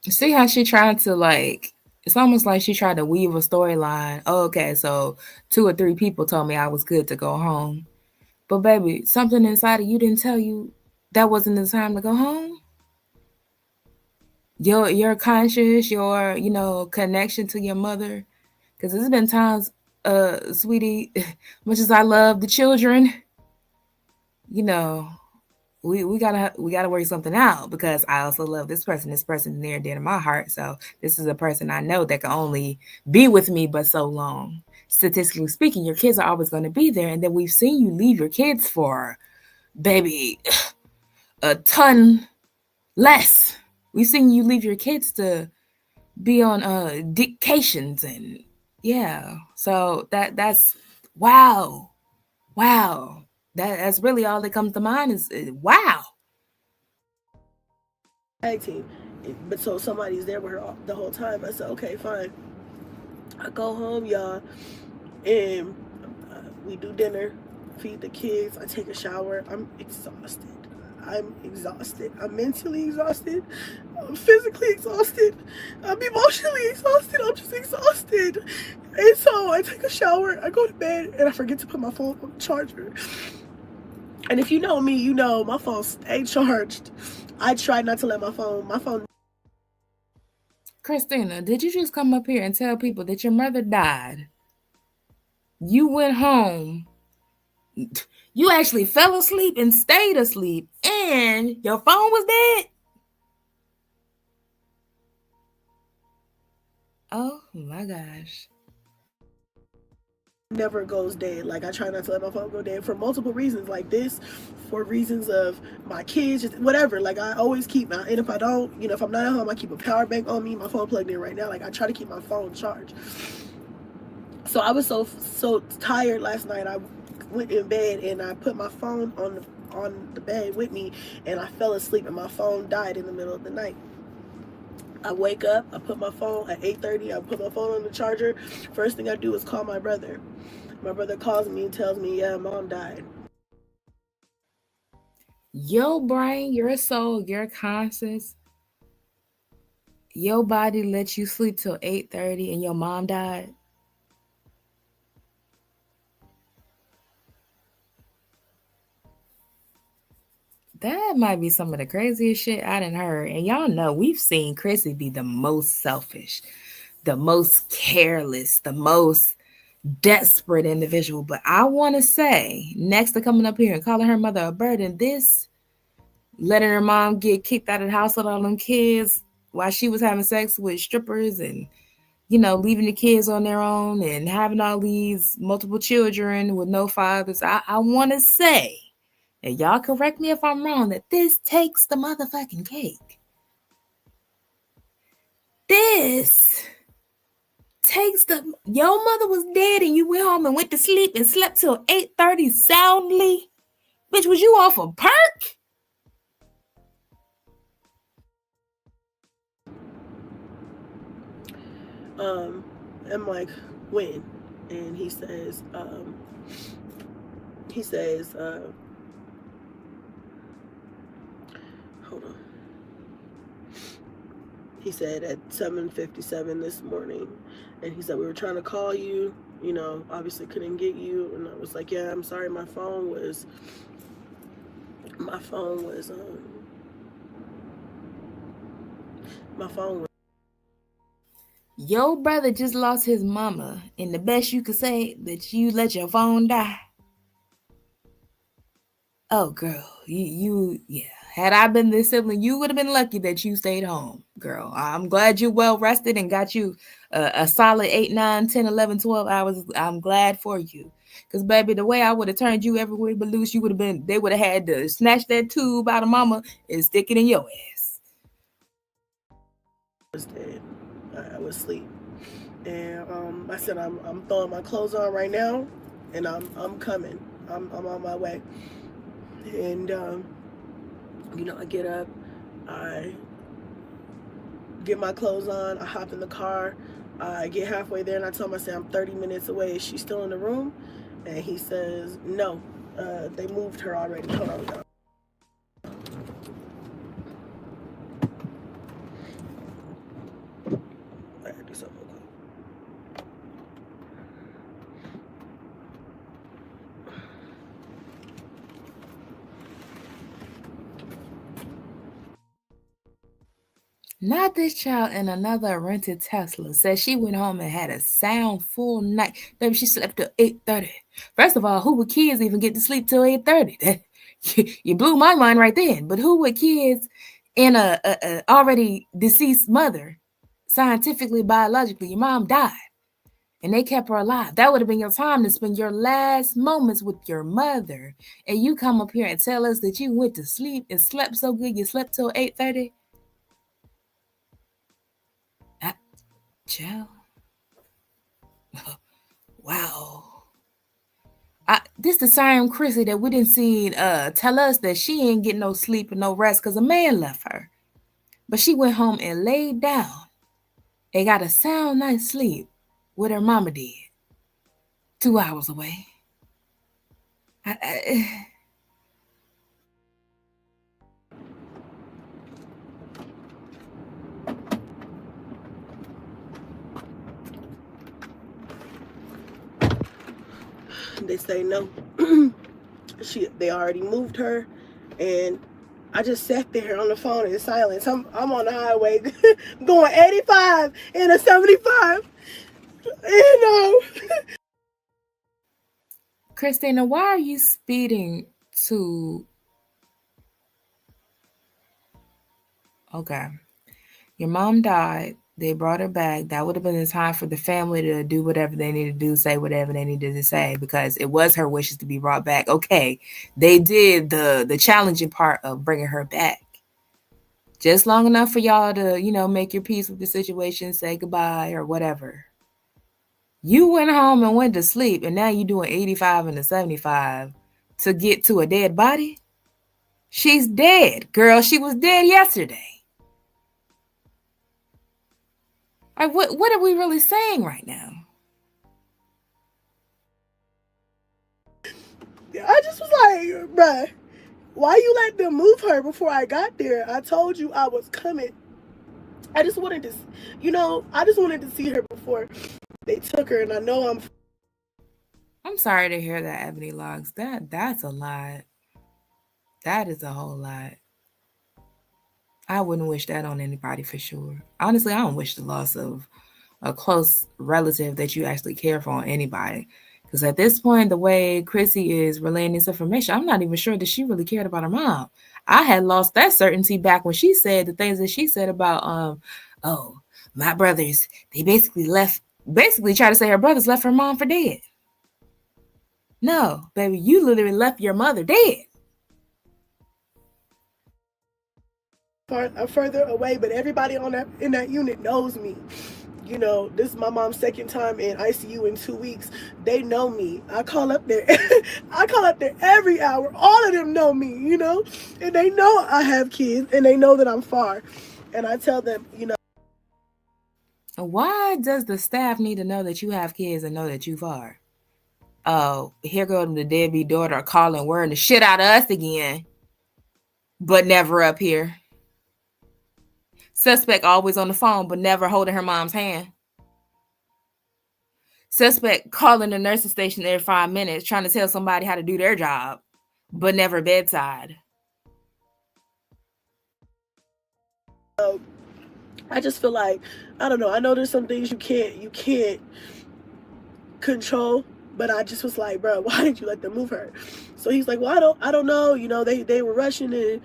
See how she tried to it's almost like she tried to weave a storyline. Oh, okay, so 2 or 3 people told me I was good to go home. But baby, something inside of you didn't tell you that wasn't the time to go home. Your conscious, your connection to your mother. Because there's been times, sweetie, much as I love the children, you know, we gotta work something out because I also love this person. This person is near and dear to my heart. So this is a person I know that can only be with me but so long. Statistically speaking, your kids are always going to be there, and then we've seen you leave your kids for baby a ton less. We've seen you leave your kids to be on dictations and yeah. So that's wow, wow. That's really all that comes to mind is wow. Tag team. But so somebody's there with her the whole time. I said, okay, fine. I go home, y'all, and we do dinner, feed the kids. I take a shower. I'm exhausted. I'm mentally exhausted. I'm physically exhausted. I'm emotionally exhausted. I'm just exhausted. And so I take a shower. I go to bed, and I forget to put my phone on the charger. And if you know me, you know my phone stay charged. I try not to let my phone. Christina, did you just come up here and tell people that your mother died? You went home. You actually fell asleep and stayed asleep, and your phone was dead? Oh my gosh. Never goes dead. Like, I try not to let my phone go dead for multiple reasons, like this, for reasons of my kids, just whatever. Like, I always keep my, and if I don't, if I'm not at home, I keep a power bank on me, my phone plugged in right now. Like, I try to keep my phone charged. So I was so tired last night. I went in bed and I put my phone on the bed with me, and I fell asleep, and my phone died in the middle of the night. I wake up, I put my phone at 8:30, I put my phone on the charger. First thing I do is call my brother. My brother calls me and tells me, yeah, mom died. Your brain, your soul, your conscience, your body let you sleep till 8:30 and your mom died? That might be some of the craziest shit I done heard. And y'all know we've seen Chrissy be the most selfish, the most careless, the most desperate individual. But I want to say, next to coming up here and calling her mother a burden, this letting her mom get kicked out of the house with all them kids while she was having sex with strippers and, leaving the kids on their own and having all these multiple children with no fathers. I want to say, and y'all correct me if I'm wrong, that this takes the motherfucking cake. This takes your mother was dead and you went home and went to sleep and slept till 8:30 soundly? Bitch, was you off a perk? I'm like, when? And he says, hold on. He said at 7:57 this morning, and he said, we were trying to call you, obviously couldn't get you. And I was like, yeah, I'm sorry, my phone was Your brother just lost his mama, and the best you could say that you let your phone die. Oh, girl, yeah. Had I been this sibling, you would have been lucky that you stayed home, girl. I'm glad you're well rested and got you a solid 8, 9, 10, 11, 12 hours. I'm glad for you. Because, baby, the way I would have turned you everywhere but loose, they would have had to snatch that tube out of mama and stick it in your ass. I was dead. I was asleep. And I said, I'm throwing my clothes on right now, and I'm coming. I'm on my way. And, I get up, I get my clothes on, I hop in the car, I get halfway there, and I tell him, I say, I'm 30 minutes away. Is she still in the room? And he says, no, they moved her already. Hold on, y'all. I gotta do something real quick. Not this child in another rented Tesla says she went home and had a sound full night. Baby, she slept till 8:30. First of all, who would kids even get to sleep till 8:30? You blew my mind right then. But who would kids in a already deceased mother, scientifically, biologically, your mom died and they kept her alive. That would have been your time to spend your last moments with your mother. And you come up here and tell us that you went to sleep and slept so good you slept till 8:30? Child. Wow. This the same Chrissy that we didn't see tell us that she ain't getting no sleep and no rest because a man left her. But she went home and laid down and got a sound night's sleep with her mama did. 2 hours away. They say no. They already moved her, and I just sat there on the phone in silence. I'm on the highway going 85 in a 75. Christina, why are you speeding to... Okay. Your mom died. They brought her back. That would have been the time for the family to do whatever they needed to do, say whatever they needed to say, because it was her wishes to be brought back. Okay, they did the challenging part of bringing her back. Just long enough for y'all to, make your peace with the situation, say goodbye or whatever. You went home and went to sleep, and now you're doing 85 and a 75 to get to a dead body? She's dead, girl. She was dead yesterday. Like, what are we really saying right now? I just was like, bruh, why you let them move her before I got there? I told you I was coming. I just wanted to, see her before they took her, and I know I'm sorry to hear that, Ebony Logs. That's a lot. That is a whole lot. I wouldn't wish that on anybody for sure. Honestly, I don't wish the loss of a close relative that you actually care for on anybody. Because at this point, the way Chrissy is relaying this information, I'm not even sure that she really cared about her mom. I had lost that certainty back when she said the things that she said about, my brothers, they basically try to say her brothers left her mom for dead. No, baby, you literally left your mother dead. I'm further away, but everybody in that unit knows me. This is my mom's second time in ICU in 2 weeks. They know me. I call up there. I call up there every hour. All of them know me, and they know I have kids, and they know that I'm far. And I tell them, Why does the staff need to know that you have kids and know that you far? Oh, here goes the deadbeat daughter calling, worrying the shit out of us again, but never up here. Suspect always on the phone, but never holding her mom's hand. Suspect calling the nursing station every 5 minutes, trying to tell somebody how to do their job, but never bedside. I just feel like, I don't know. I know there's some things you can't control, but I just was like, bro, why did you let them move her? So he's like, well, I don't know. They were rushing and,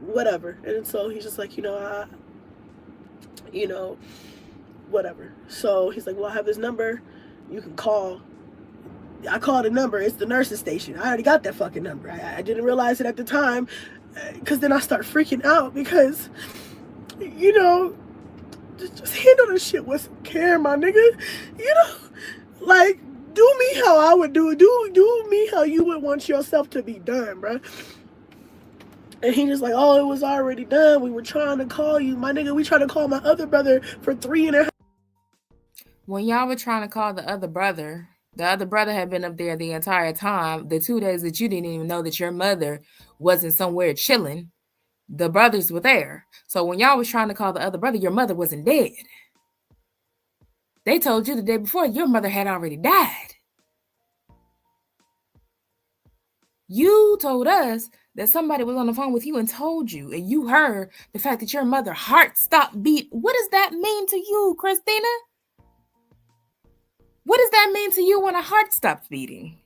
whatever. And so he's just like, whatever. So he's like, well, I have this number. You can call. I called the number. It's the nursing station. I already got that fucking number. I didn't realize it at the time, because then I start freaking out because, just handle this shit with some care, my nigga. Like, do me how I would do me how you would want yourself to be done, bro. And he just like, oh, it was already done. We were trying to call you, my nigga. We tried to call my other brother for 3.5. When y'all were trying to call the other brother had been up there the entire time. The 2 days that you didn't even know that your mother wasn't somewhere chilling, the brothers were there. So when y'all was trying to call the other brother, your mother wasn't dead. They told you the day before your mother had already died. You told us that somebody was on the phone with you and told you, and you heard the fact that your mother's heart stopped beat. What does that mean to you, Christina? What does that mean to you when a heart stops beating?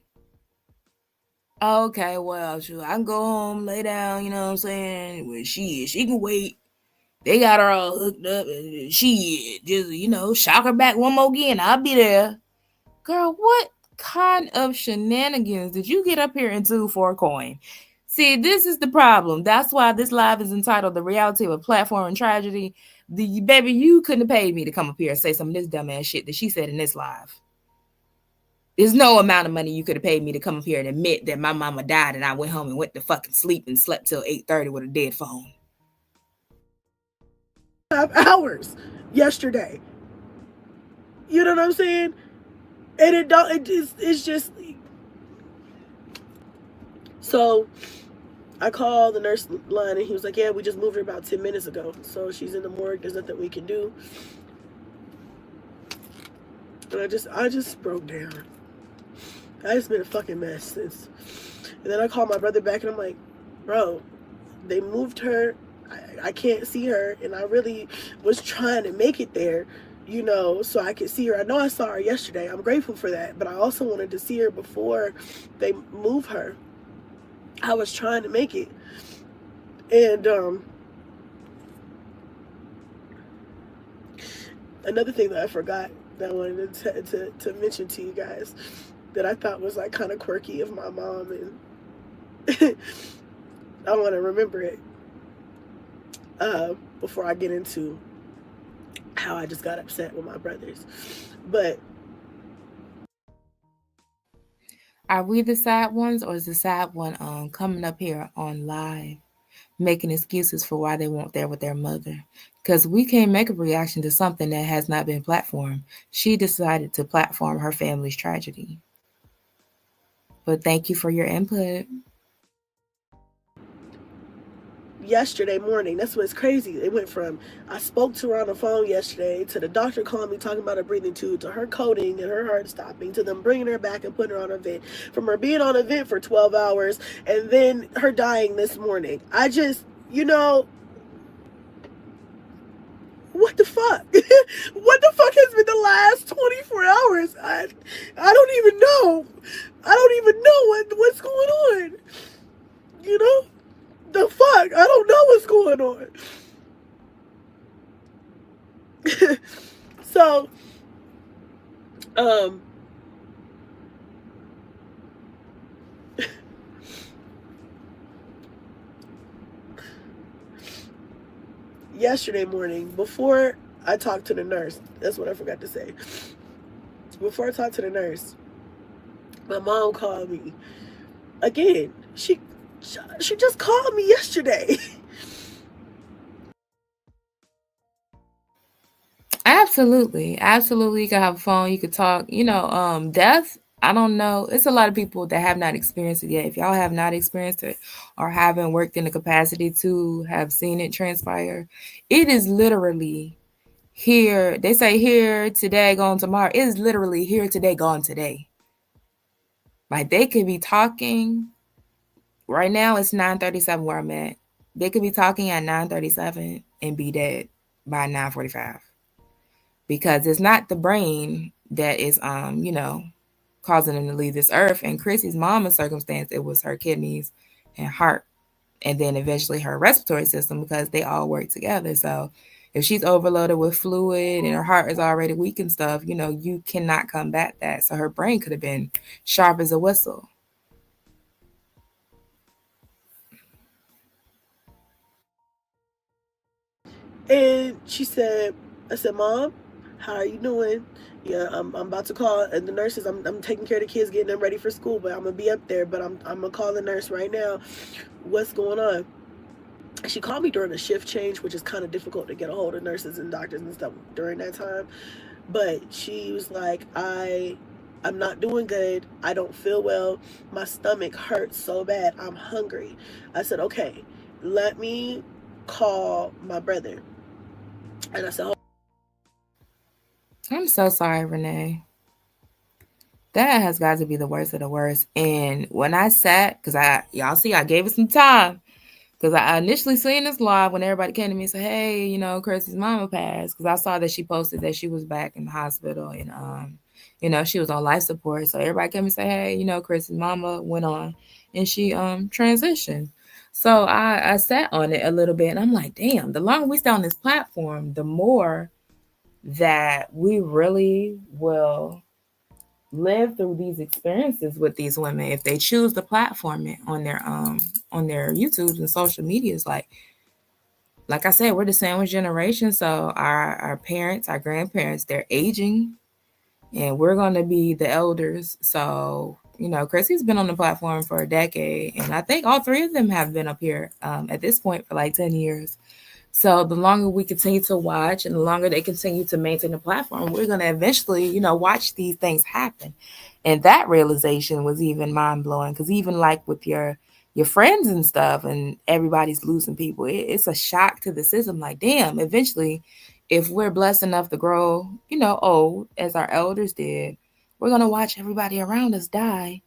Okay, well, sure, I can go home, lay down, you know what I'm saying? Well, she can wait. They got her all hooked up, and she just, shock her back one more again. I'll be there. Girl, what kind of shenanigans did you get up here into for a coin? See, this is the problem. That's why this live is entitled The Reality of a Platform and Tragedy. Baby, you couldn't have paid me to come up here and say some of this dumbass shit that she said in this live. There's no amount of money you could have paid me to come up here and admit that my mama died and I went home and went to fucking sleep and slept till 8:30 with a dead phone. 5 hours yesterday. You know what I'm saying? And it's just. So I called the nurse line and he was like, yeah, we just moved her about 10 minutes ago. So she's in the morgue. There's nothing we can do. And I just broke down. I just been a fucking mess since. And then I called my brother back and I'm like, bro, they moved her. I can't see her. And I really was trying to make it there. so I could see her. I know I saw her yesterday. I'm grateful for that, but I also wanted to see her before they move her. I was trying to make it. And another thing that I forgot that I wanted to mention to you guys that I thought was like kind of quirky of my mom, and I want to remember it before I get into how I just got upset with my brothers. But Are we the sad ones, or is the sad one coming up here on live making excuses for why they weren't there with their mother? Because we can't make a reaction to something that has not been platformed. She decided to platform her family's tragedy. But thank you for your input. yesterday morning, that's what's crazy. It went from I spoke to her on the phone yesterday to the doctor calling me talking about a breathing tube to her coding and her heart stopping to them bringing her back and putting her on a vent, from her being on a vent for 12 hours and then her dying this morning. I just, what the fuck? What the fuck has been the last 24 hours? I don't even know. I don't even know what's going on. You know? The fuck? I don't know what's going on. So, yesterday morning, before I talked to the nurse, that's what I forgot to say. Before I talked to the nurse, my mom called me again. She just called me yesterday. Absolutely. Absolutely. You can have a phone, you could talk. Death, I don't know. It's a lot of people that have not experienced it yet. If y'all have not experienced it or haven't worked in the capacity to have seen it transpire, it is literally here. They say here today, gone tomorrow. It is literally here today, gone today. Like they could be talking right now. It's 9:37 where I'm at. They could be talking at 9:37 and be dead by 9:45, because it's not the brain that is causing them to leave this earth. And Chrissy's mama's circumstance, it was her kidneys and heart, and then eventually her respiratory system, because they all work together. So if she's overloaded with fluid and her heart is already weak and stuff, you cannot combat that. So her brain could have been sharp as a whistle. And I said, Mom, how are you doing? Yeah, I'm about to call and the nurses. I'm taking care of the kids, getting them ready for school, but I'm gonna be up there. But I'm gonna call the nurse right now. What's going on? She called me during a shift change, which is kind of difficult to get a hold of nurses and doctors and stuff during that time. But she was like, I'm not doing good. I don't feel well. My stomach hurts so bad. I'm hungry. I said, okay, let me call my brother. And I said, oh. I'm so sorry, Renee. That has got to be the worst of the worst. And when I sat, because y'all see, I gave it some time. Because I initially seen this live when everybody came to me and said, hey, Chrissy's mama passed. Because I saw that she posted that she was back in the hospital and, she was on life support. So everybody came and said, hey, Chrissy's mama went on and she transitioned. So I sat on it a little bit and I'm like, damn, the longer we stay on this platform, the more that we really will live through these experiences with these women if they choose to platform it on their YouTubes and social medias. Like I said, we're the sandwich generation. So our parents, our grandparents, they're aging and we're gonna be the elders. So, Chrissy's been on the platform for a decade, and I think all three of them have been up here at this point for like 10 years. So the longer we continue to watch and the longer they continue to maintain the platform, we're going to eventually, watch these things happen. And that realization was even mind blowing, because even like with your friends and stuff and everybody's losing people, it's a shock to the system. Like, damn, eventually, if we're blessed enough to grow, old as our elders did, we're going to watch everybody around us die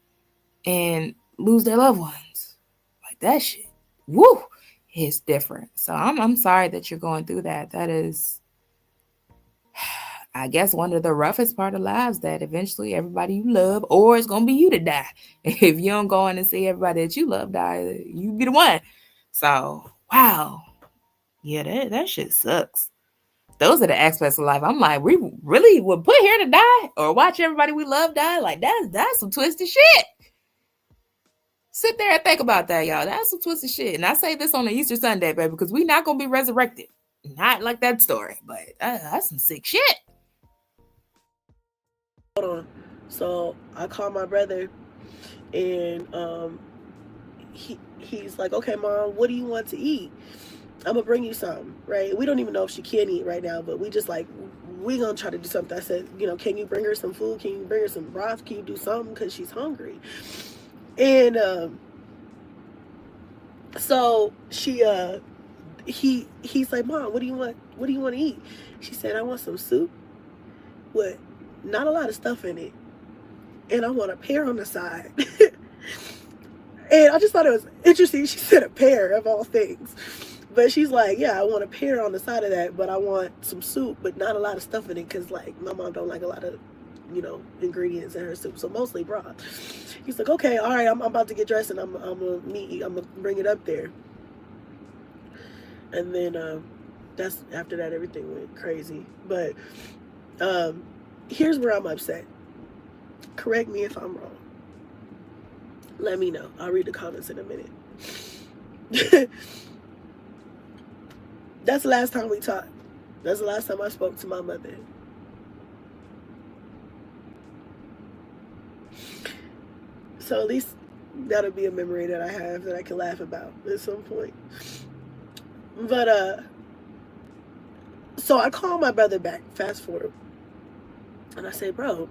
and lose their loved ones. Like that shit. Woo! It's different. So I'm sorry that you're going through that. That is I guess one of the roughest part of lives that eventually everybody you love, or it's gonna be you to die. If you don't go in and see everybody that you love die, you be the one. So wow, yeah, that shit sucks. Those are the aspects of life. I'm like, we really would put here to die or watch everybody we love die. Like that's some twisted shit. Sit there and think about that, y'all. That's some twisted shit. And I say this on the Easter Sunday, baby, because we not gonna be resurrected. Not like that story, but that's some sick shit. Hold on. So I called my brother, and he's like, okay, mom, what do you want to eat? I'm gonna bring you some, right? We don't even know if she can eat right now, but we just like, we gonna try to do something. I said, can you bring her some food? Can you bring her some broth? Can you do something? Because she's hungry. And so he's like, mom, what do you want? What do you want to eat? She said, I want some soup with not a lot of stuff in it, and I want a pear on the side. And I just thought it was interesting. She said a pear of all things. But she's like, yeah, I want a pear on the side of that, but I want some soup, but not a lot of stuff in it, because like my mom don't like a lot of, ingredients in her soup, so mostly broth. He's like, okay, all right, I'm about to get dressed, and I'm gonna bring it up there. And then that's after that everything went crazy. But here's where I'm upset. Correct me if I'm wrong. Let me know. I'll read the comments in a minute. That's the last time we talked. That's the last time I spoke to my mother. So at least that'll be a memory that I have that I can laugh about at some point. But so I called my brother back, fast forward, and I say, bro,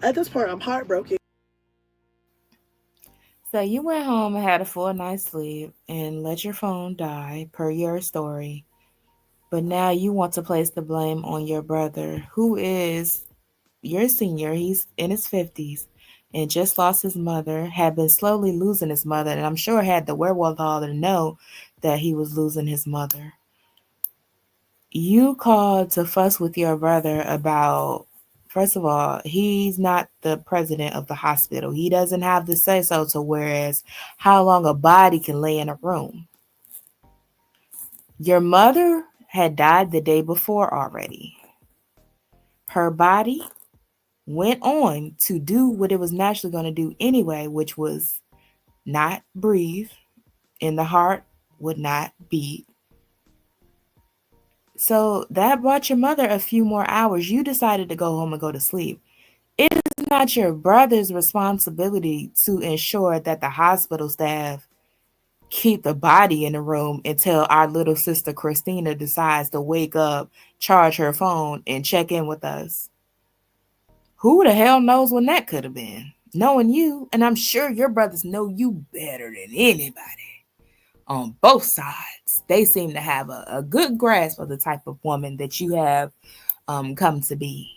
at this point I'm heartbroken. So you went home and had a full night's sleep and let your phone die, per your story. But now you want to place the blame on your brother, who is your senior. He's in his 50s and just lost his mother, had been slowly losing his mother, and I'm sure had the wherewithal to know that he was losing his mother. You called to fuss with your brother about, first of all, he's not the president of the hospital. He doesn't have the say so to whereas how long a body can lay in a room. Your mother had died the day before already. Her body went on to do what it was naturally going to do anyway, which was not breathe, and the heart would not beat. So that bought your mother a few more hours. You decided to go home and go to sleep. It is not your brother's responsibility to ensure that the hospital staff keep the body in the room until our little sister Christina decides to wake up, charge her phone, and check in with us. Who the hell knows when that could have been? Knowing you, and I'm sure your brothers know you better than anybody on both sides. They seem to have a good grasp of the type of woman that you have come to be.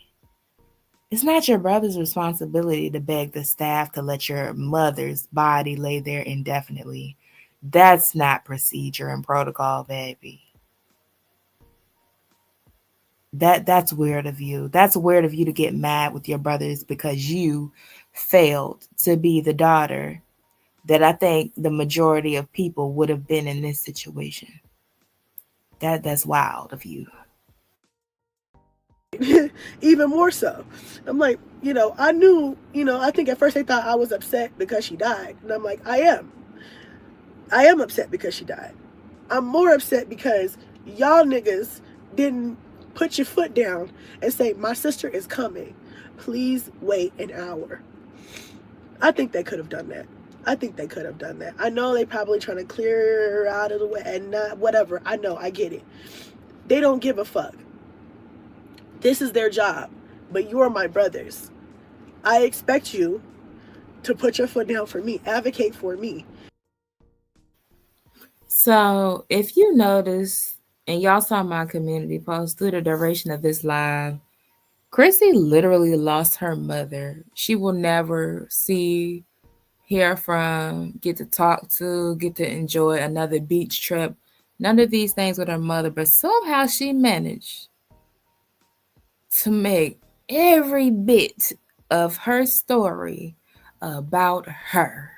It's not your brother's responsibility to beg the staff to let your mother's body lay there indefinitely. That's not procedure and protocol, baby. That's weird of you. That's weird of you to get mad with your brothers because you failed to be the daughter that I think the majority of people would have been in this situation. That's wild of you. Even more so. I'm like, I knew, I think at first they thought I was upset because she died. And I'm like, I am. I am upset because she died. I'm more upset because y'all niggas didn't put your foot down and say, my sister is coming. Please wait an hour. I think they could have done that. I think they could have done that. I know they probably trying to clear her out of the way and not whatever. I know, I get it. They don't give a fuck. This is their job, but you are my brothers. I expect you to put your foot down for me, advocate for me. So, if you notice, and y'all saw my community post through the duration of this live, Chrissy literally lost her mother. She will never see, hear from, get to talk to, get to enjoy another beach trip. None of these things with her mother, but somehow she managed to make every bit of her story about her.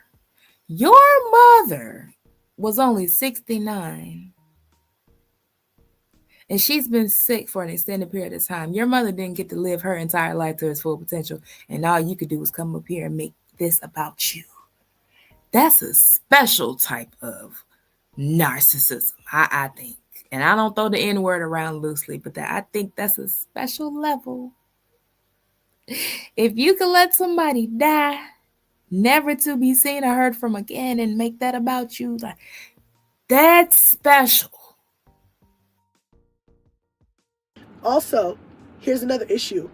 Your mother was only 69 and she's been sick for an extended period of time. Your mother didn't get to live her entire life to its full potential, and all you could do was come up here and make this about you. That's a special type of narcissism, I think. And I don't throw the N word around loosely, but I think that's a special level. If you could let somebody die, never to be seen or heard from again, and make that about you, like, that's special. Also, here's another issue.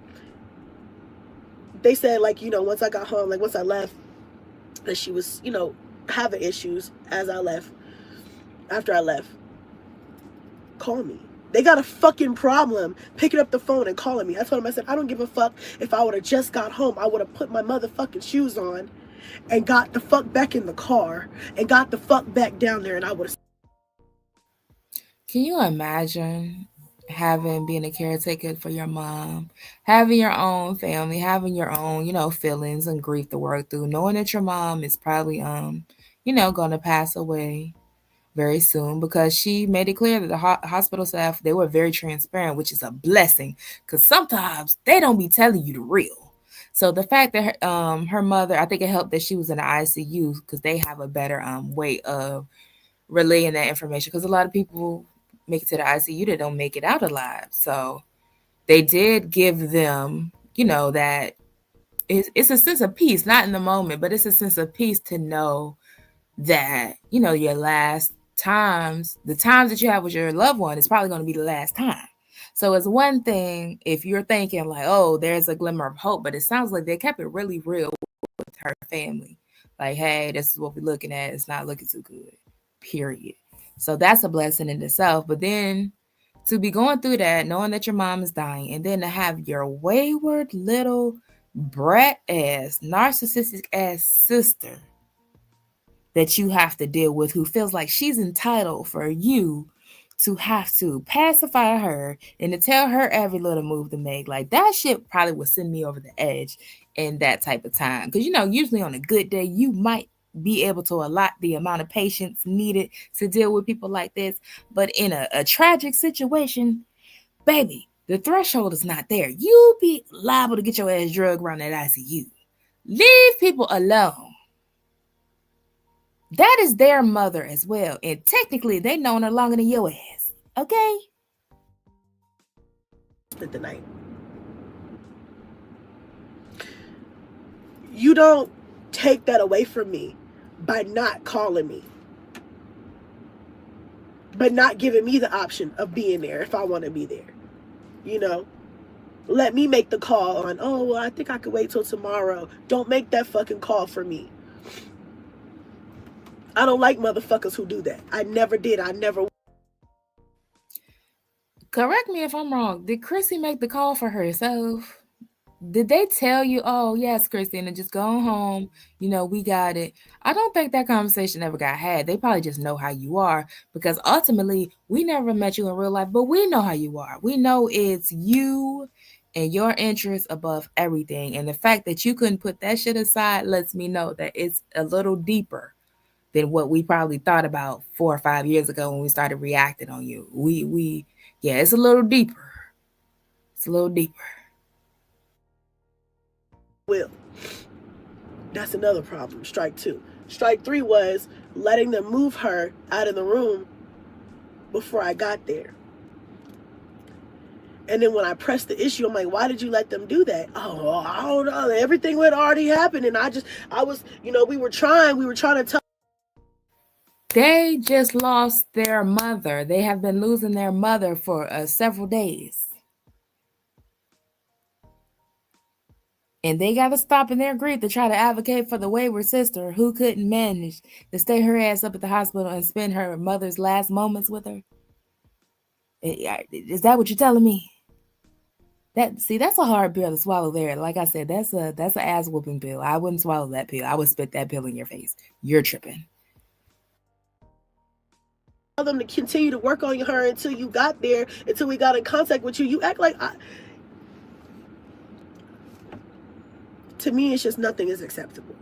They said, like, once I got home, like, once I left, that she was, having issues as I left. After I left, call me. They got a fucking problem picking up the phone and calling me. I told them, I said, I don't give a fuck. If I would have just got home, I would have put my motherfucking shoes on and got the fuck back in the car and got the fuck back down there, and I would have. Can you imagine being a caretaker for your mom, having your own family, having your own, feelings and grief to work through, knowing that your mom is probably, going to pass away very soon, because she made it clear that the hospital staff, they were very transparent, which is a blessing, because sometimes they don't be telling you the real. So the fact that her mother, I think it helped that she was in the ICU, because they have a better way of relaying that information, because a lot of people make it to the ICU that don't make it out alive. So they did give them, that it's a sense of peace, not in the moment, but it's a sense of peace to know that, your last times, the times that you have with your loved one is probably going to be the last time. So it's one thing if you're thinking like, oh, there's a glimmer of hope, but it sounds like they kept it really real with her family. Like, hey, this is what we're looking at. It's not looking too good, period. So that's a blessing in itself. But then to be going through that, knowing that your mom is dying, and then to have your wayward little brat ass, narcissistic ass sister that you have to deal with, who feels like she's entitled for you to have to pacify her and to tell her every little move to make. Like, that shit probably would send me over the edge in that type of time. Because, usually on a good day, you might be able to allot the amount of patience needed to deal with people like this. But in a tragic situation, baby, the threshold is not there. You be liable to get your ass drugged around that ICU. Leave people alone. That is their mother as well. And technically, they known her longer than your ass. Okay? Spent the night. You don't take that away from me by not calling me, but not giving me the option of being there if I want to be there. Let me make the call on, oh, well, I think I could wait till tomorrow. Don't make that fucking call for me. I don't like motherfuckers who do that. I never did. I never. Correct me if I'm wrong. Did Chrissy make the call for herself? Did they tell you, oh, yes, Chrissy, and just go home, we got it? I don't think that conversation ever got had. They probably just know how you are, because ultimately, we never met you in real life, but we know how you are. We know it's you and your interests above everything. And the fact that you couldn't put that shit aside lets me know that it's a little deeper than what we probably thought about 4 or 5 years ago when we started reacting on you. Yeah, it's a little deeper. It's a little deeper. Will. That's another problem. Strike 2. Strike 3 was letting them move her out of the room before I got there. And then when I pressed the issue, I'm like, why did you let them do that? Oh, I don't know. Everything had already happened. And I was, we were trying to tell. They just lost their mother. They have been losing their mother for several days. And they got to stop in their grief to try to advocate for the wayward sister who couldn't manage to stay her ass up at the hospital and spend her mother's last moments with her. Is that what you're telling me? That's a hard pill to swallow there. Like I said, that's an ass whooping pill. I wouldn't swallow that pill. I would spit that pill in your face. You're tripping. Tell them to continue to work on her until you got there, until we got in contact with you. You act like To me, it's just nothing is acceptable.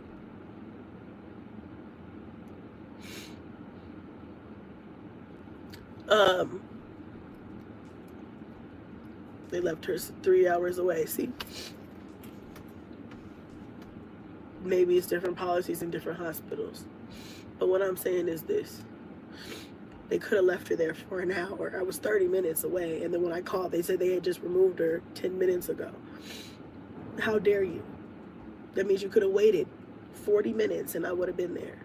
They left her 3 hours away. See, maybe it's different policies in different hospitals, but what I'm saying is this: they could have left her there for an hour. I was 30 minutes away, and then when I called, they said they had just removed her 10 minutes ago. How dare you? That means you could have waited 40 minutes and I would have been there.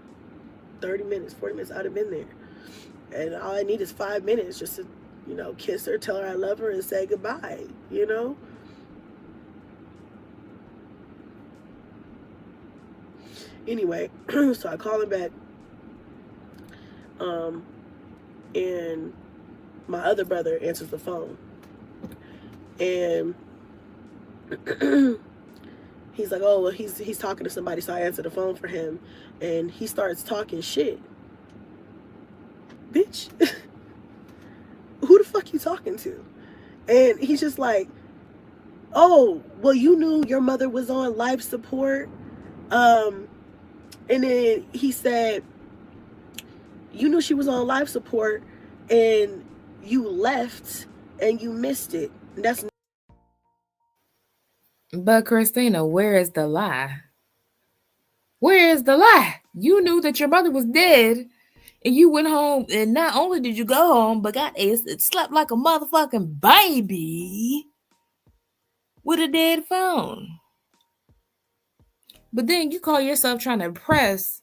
30 minutes, 40 minutes, I'd have been there. And all I need is 5 minutes just to, kiss her, tell her I love her, and say goodbye, Anyway, so I call him back. And my other brother answers the phone. And he's like, oh, well, he's talking to somebody, so I answer the phone for him. And he starts talking shit. Bitch, who the fuck you talking to? And he's just like, oh, well, you knew your mother was on life support. And then he said, you knew she was on life support and you left and you missed it. And that's. But Christina, where is the lie? Where is the lie? You knew that your mother was dead and you went home, and not only did you go home, but it slept like a motherfucking baby with a dead phone. But then you call yourself trying to impress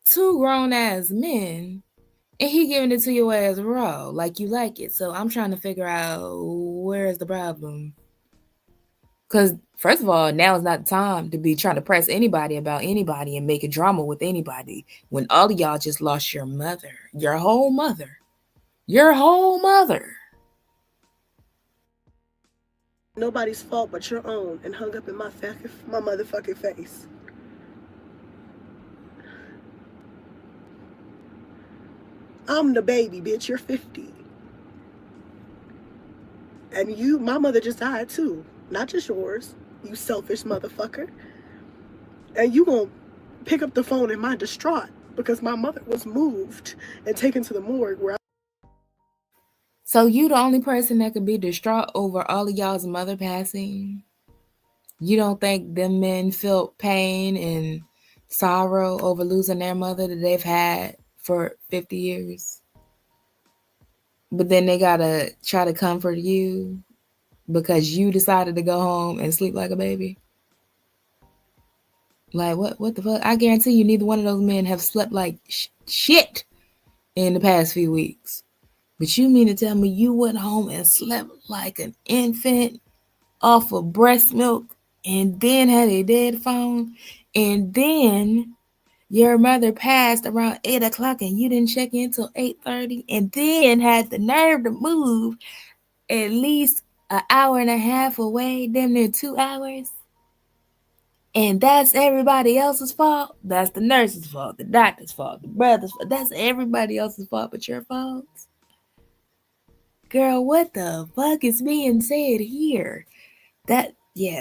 2 grown-ass men, and he giving it to your ass raw, like you like it. So I'm trying to figure out where's the problem. Because, first of all, now is not the time to be trying to press anybody about anybody and make a drama with anybody when all of y'all just lost your mother. Your whole mother. Your whole mother. Nobody's fault but your own, and hung up in my motherfucking face. I'm the baby, bitch. You're 50. And my mother just died too. Not just yours, you selfish motherfucker. And you gonna pick up the phone in my distraught because my mother was moved and taken to the morgue where So you the only person that could be distraught over all of y'all's mother passing? You don't think them men felt pain and sorrow over losing their mother that they've had for 50 years? But then they gotta try to comfort you because you decided to go home and sleep like a baby? Like, what the fuck? I guarantee you neither one of those men have slept like shit in the past few weeks. But you mean to tell me you went home and slept like an infant off of breast milk and then had a dead phone, and then your mother passed around 8 o'clock and you didn't check in till 8:30, and then had the nerve to move at least an hour and a half away, damn near 2 hours? And that's everybody else's fault? That's the nurse's fault, the doctor's fault, the brother's fault. That's everybody else's fault but your fault? Girl, what the fuck is being said here?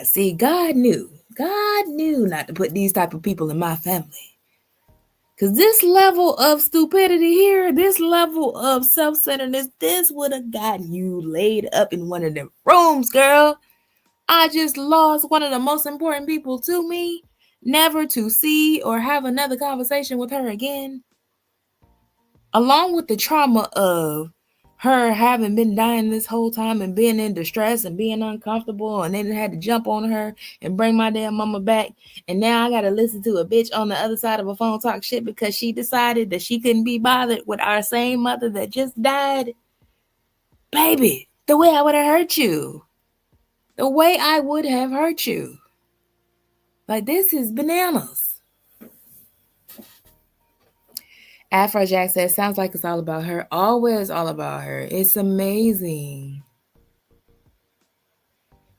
See, God knew not to put these type of people in my family. Because this level of stupidity here, this level of self-centeredness, this would have got you laid up in one of them rooms, girl. I just lost one of the most important people to me, never to see or have another conversation with her again. Along with the trauma of her having been dying this whole time and being in distress and being uncomfortable, and then had to jump on her and bring my damn mama back. And now I got to listen to a bitch on the other side of a phone talk shit because she decided that she couldn't be bothered with our same mother that just died. Baby, the way I would have hurt you. The way I would have hurt you. Like, this is bananas. Afrojack says, sounds like it's all about her. Always all about her. It's amazing.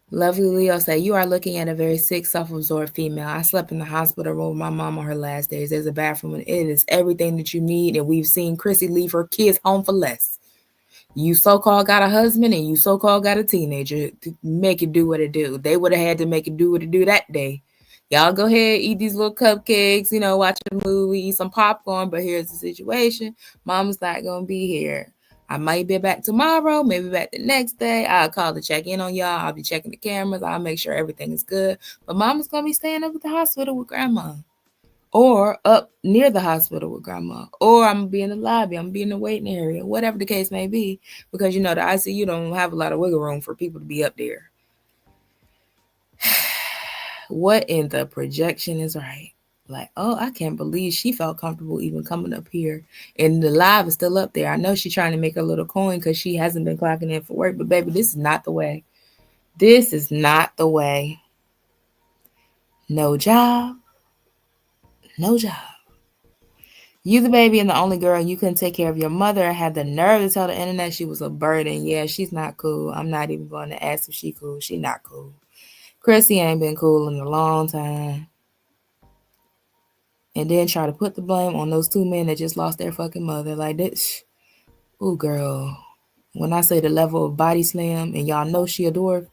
Lovely Leo said, you are looking at a very sick, self-absorbed female. I slept in the hospital room with my mom on her last days. There's a bathroom and it is everything that you need. And we've seen Chrissy leave her kids home for less. You so-called got a husband and you so-called got a teenager to make it do what it do. They would have had to make it do what it do that day Y'all go ahead, eat these little cupcakes, watch a movie, eat some popcorn. But here's the situation: Mama's not gonna be here. I might be back tomorrow, maybe back the next day. I'll call to check in on y'all. I'll be checking the cameras. I'll make sure everything is good. But Mama's gonna be staying up at the hospital with Grandma, or up near the hospital with Grandma, or I'm gonna be in the lobby. I'm gonna be in the waiting area, whatever the case may be, because the ICU don't have a lot of wiggle room for people to be up there. What in the projection is right? Like, oh, I can't believe she felt comfortable even coming up here. And the live is still up there. I know she's trying to make a little coin because she hasn't been clocking in for work. But baby, this is not the way. This is not the way. No job. No job. You the baby and the only girl. You couldn't take care of your mother and had the nerve to tell the internet she was a burden. Yeah, she's not cool. I'm not even going to ask if she cool. She not cool. Chrissy ain't been cool in a long time. And then try to put the blame on those two men that just lost their fucking mother. Like this. Ooh, girl. When I say the level of body slam, and y'all know she adored,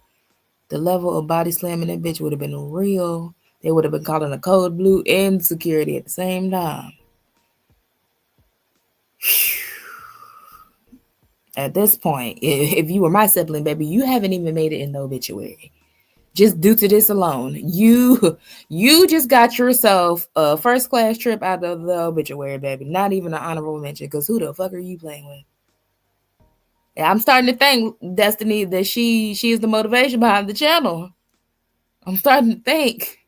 the level of body slamming that bitch would have been real. They would have been calling a code blue and security at the same time. At this point, if you were my sibling, baby, you haven't even made it in the obituary. Just due to this alone, you just got yourself a first class trip out of the obituary, baby. Not even an honorable mention, because who the fuck are you playing with? I'm starting to think, Destiny, that she is the motivation behind the channel. I'm starting to think.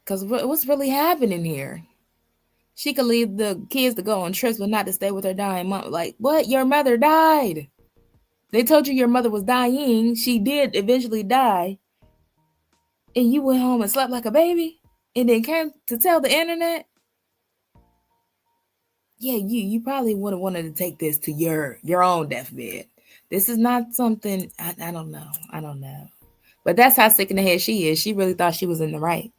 Because what's really happening here? She could leave the kids to go on trips, but not to stay with her dying mom. Like, what? Your mother died. They told you your mother was dying. She did eventually die. And you went home and slept like a baby? And then came to tell the internet? Yeah, you probably would have wanted to take this to your own deathbed. This is not something, I don't know. I don't know. But that's how sick in the head she is. She really thought she was in the right.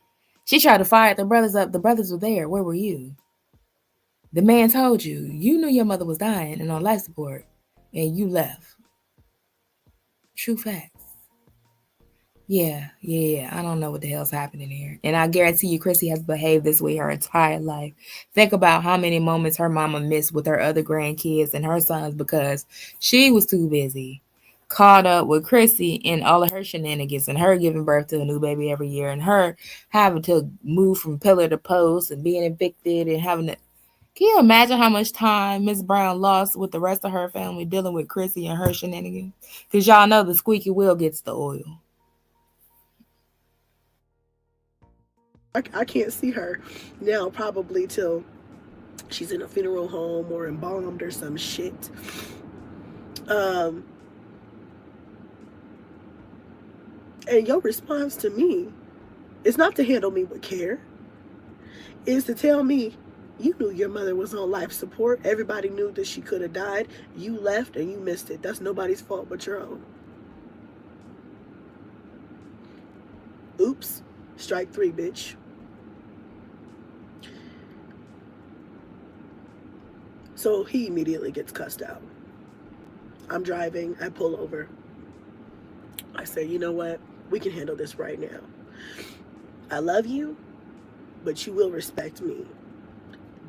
She tried to fire the brothers up. The brothers were there. Where were you? The man told you. You knew your mother was dying and on life support. And you left. True facts. Yeah. I don't know what the hell's happening here. And I guarantee you, Chrissy has behaved this way her entire life. Think about how many moments her mama missed with her other grandkids and her sons because she was too busy. Caught up with Chrissy and all of her shenanigans and her giving birth to a new baby every year and her having to move from pillar to post and being evicted and having to. Can you imagine how much time Miss Brown lost with the rest of her family dealing with Chrissy and her shenanigans? Because y'all know the squeaky wheel gets the oil. I can't see her now probably till she's in a funeral home or embalmed or some shit. And your response to me is not to handle me with care. Is to tell me you knew your mother was on life support. Everybody knew that she could have died. You left and you missed it. That's nobody's fault but your own. Oops. Strike 3, bitch. So he immediately gets cussed out. I'm driving. I pull over. I say, you know what? We can handle this right now. I love you, but you will respect me.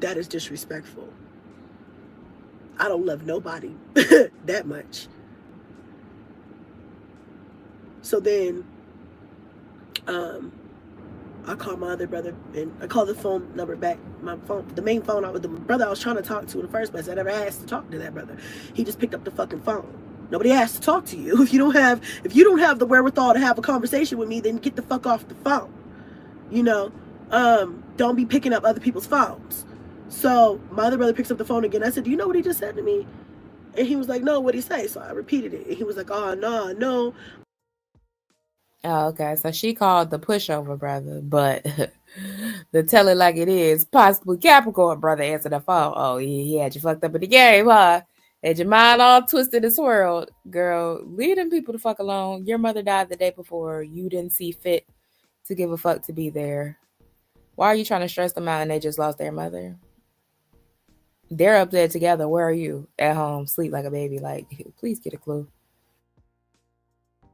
That is disrespectful. I don't love nobody that much. So then I call my other brother and I call the phone number back. My phone, the main phone, the brother I was trying to talk to in the first place. I never asked to talk to that brother. He just picked up the fucking phone. Nobody asked to talk to you. If you don't have the wherewithal to have a conversation with me, then get the fuck off the phone. Don't be picking up other people's phones. So my other brother picks up the phone again. I said, do you know what he just said to me? And he was like, no, what'd he say? So I repeated it. And he was like, oh, no. Oh, okay. So she called the pushover brother, but the tell it like it is, possibly Capricorn brother answered the phone. Oh, he had you fucked up in the game, huh? Had your mind all twisted and swirled. Girl, leave them people the fuck alone. Your mother died the day before. You didn't see fit to give a fuck to be there. Why are you trying to stress them out and they just lost their mother? They're up there together. Where are you? At home, sleep like a baby. Like, please get a clue.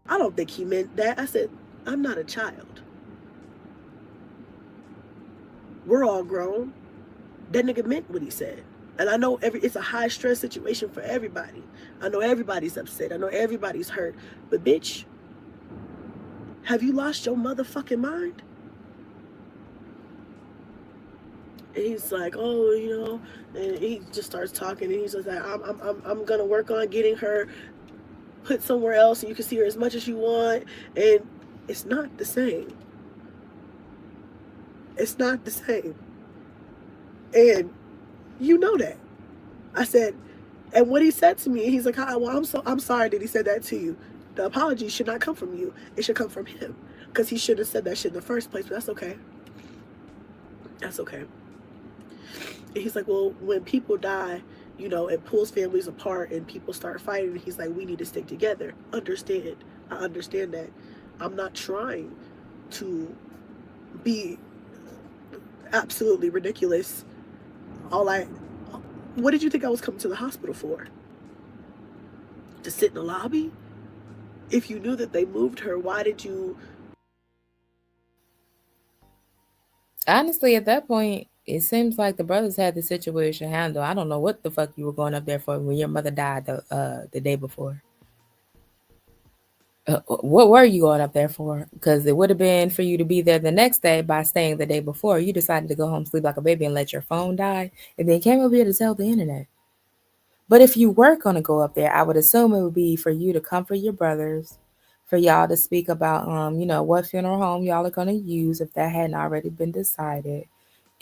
I don't think he meant that. I said, I'm not a child. We're all grown. That nigga meant what he said. And I know it's a high stress situation for everybody. I know everybody's upset. I know everybody's hurt. But bitch, have you lost your motherfucking mind? And he's like, oh, and he just starts talking, and he's just like, I'm gonna work on getting her put somewhere else, and you can see her as much as you want. And it's not the same. It's not the same. And you know that. I said, and what he said to me, he's like, well, I'm sorry that he said that to you. The apology should not come from you. It should come from him. Because he should have said that shit in the first place, but that's okay. That's okay. And he's like, well, when people die, it pulls families apart and people start fighting. And he's like, we need to stick together. Understand. I understand that. I'm not trying to be absolutely ridiculous. What did you think I was coming to the hospital for? To sit in the lobby? If you knew that they moved her, why did you? Honestly, at that point, it seems like the brothers had the situation handled. I don't know what the fuck you were going up there for when your mother died the day before. What were you going up there for? Because it would have been for you to be there the next day by staying the day before. You decided to go home, sleep like a baby, and let your phone die, and then came over here to tell the internet. But if you were going to go up there, I would assume it would be for you to comfort your brothers, for y'all to speak about, what funeral home y'all are going to use if that hadn't already been decided,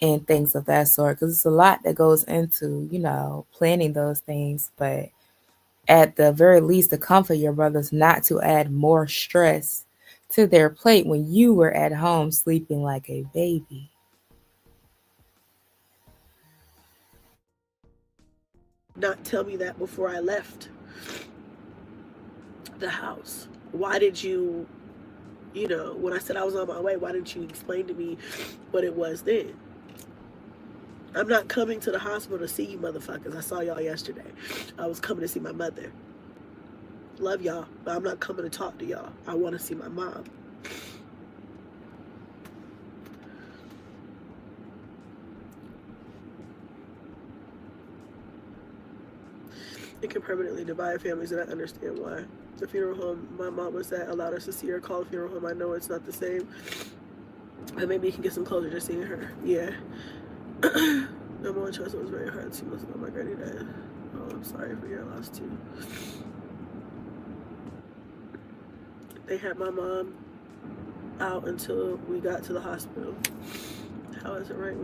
and things of that sort. Because it's a lot that goes into, planning those things. But at the very least, to comfort your brothers, not to add more stress to their plate when you were at home sleeping like a baby. Not tell me that before I left the house? Why did you, when I said I was on my way, why didn't you explain to me what it was then? I'm not coming to the hospital to see you motherfuckers. I saw y'all yesterday. I was coming to see my mother. Love y'all, but I'm not coming to talk to y'all. I want to see my mom. It can permanently divide families, and I understand why. The funeral home my mom was at allowed us to see her. Call the funeral home. I know it's not the same, but maybe you can get some closure just seeing her. Yeah. Number one choice was very hard. 2 months ago, my granny died. Oh, I'm sorry for your loss too. They had my mom out until we got to the hospital. How is it right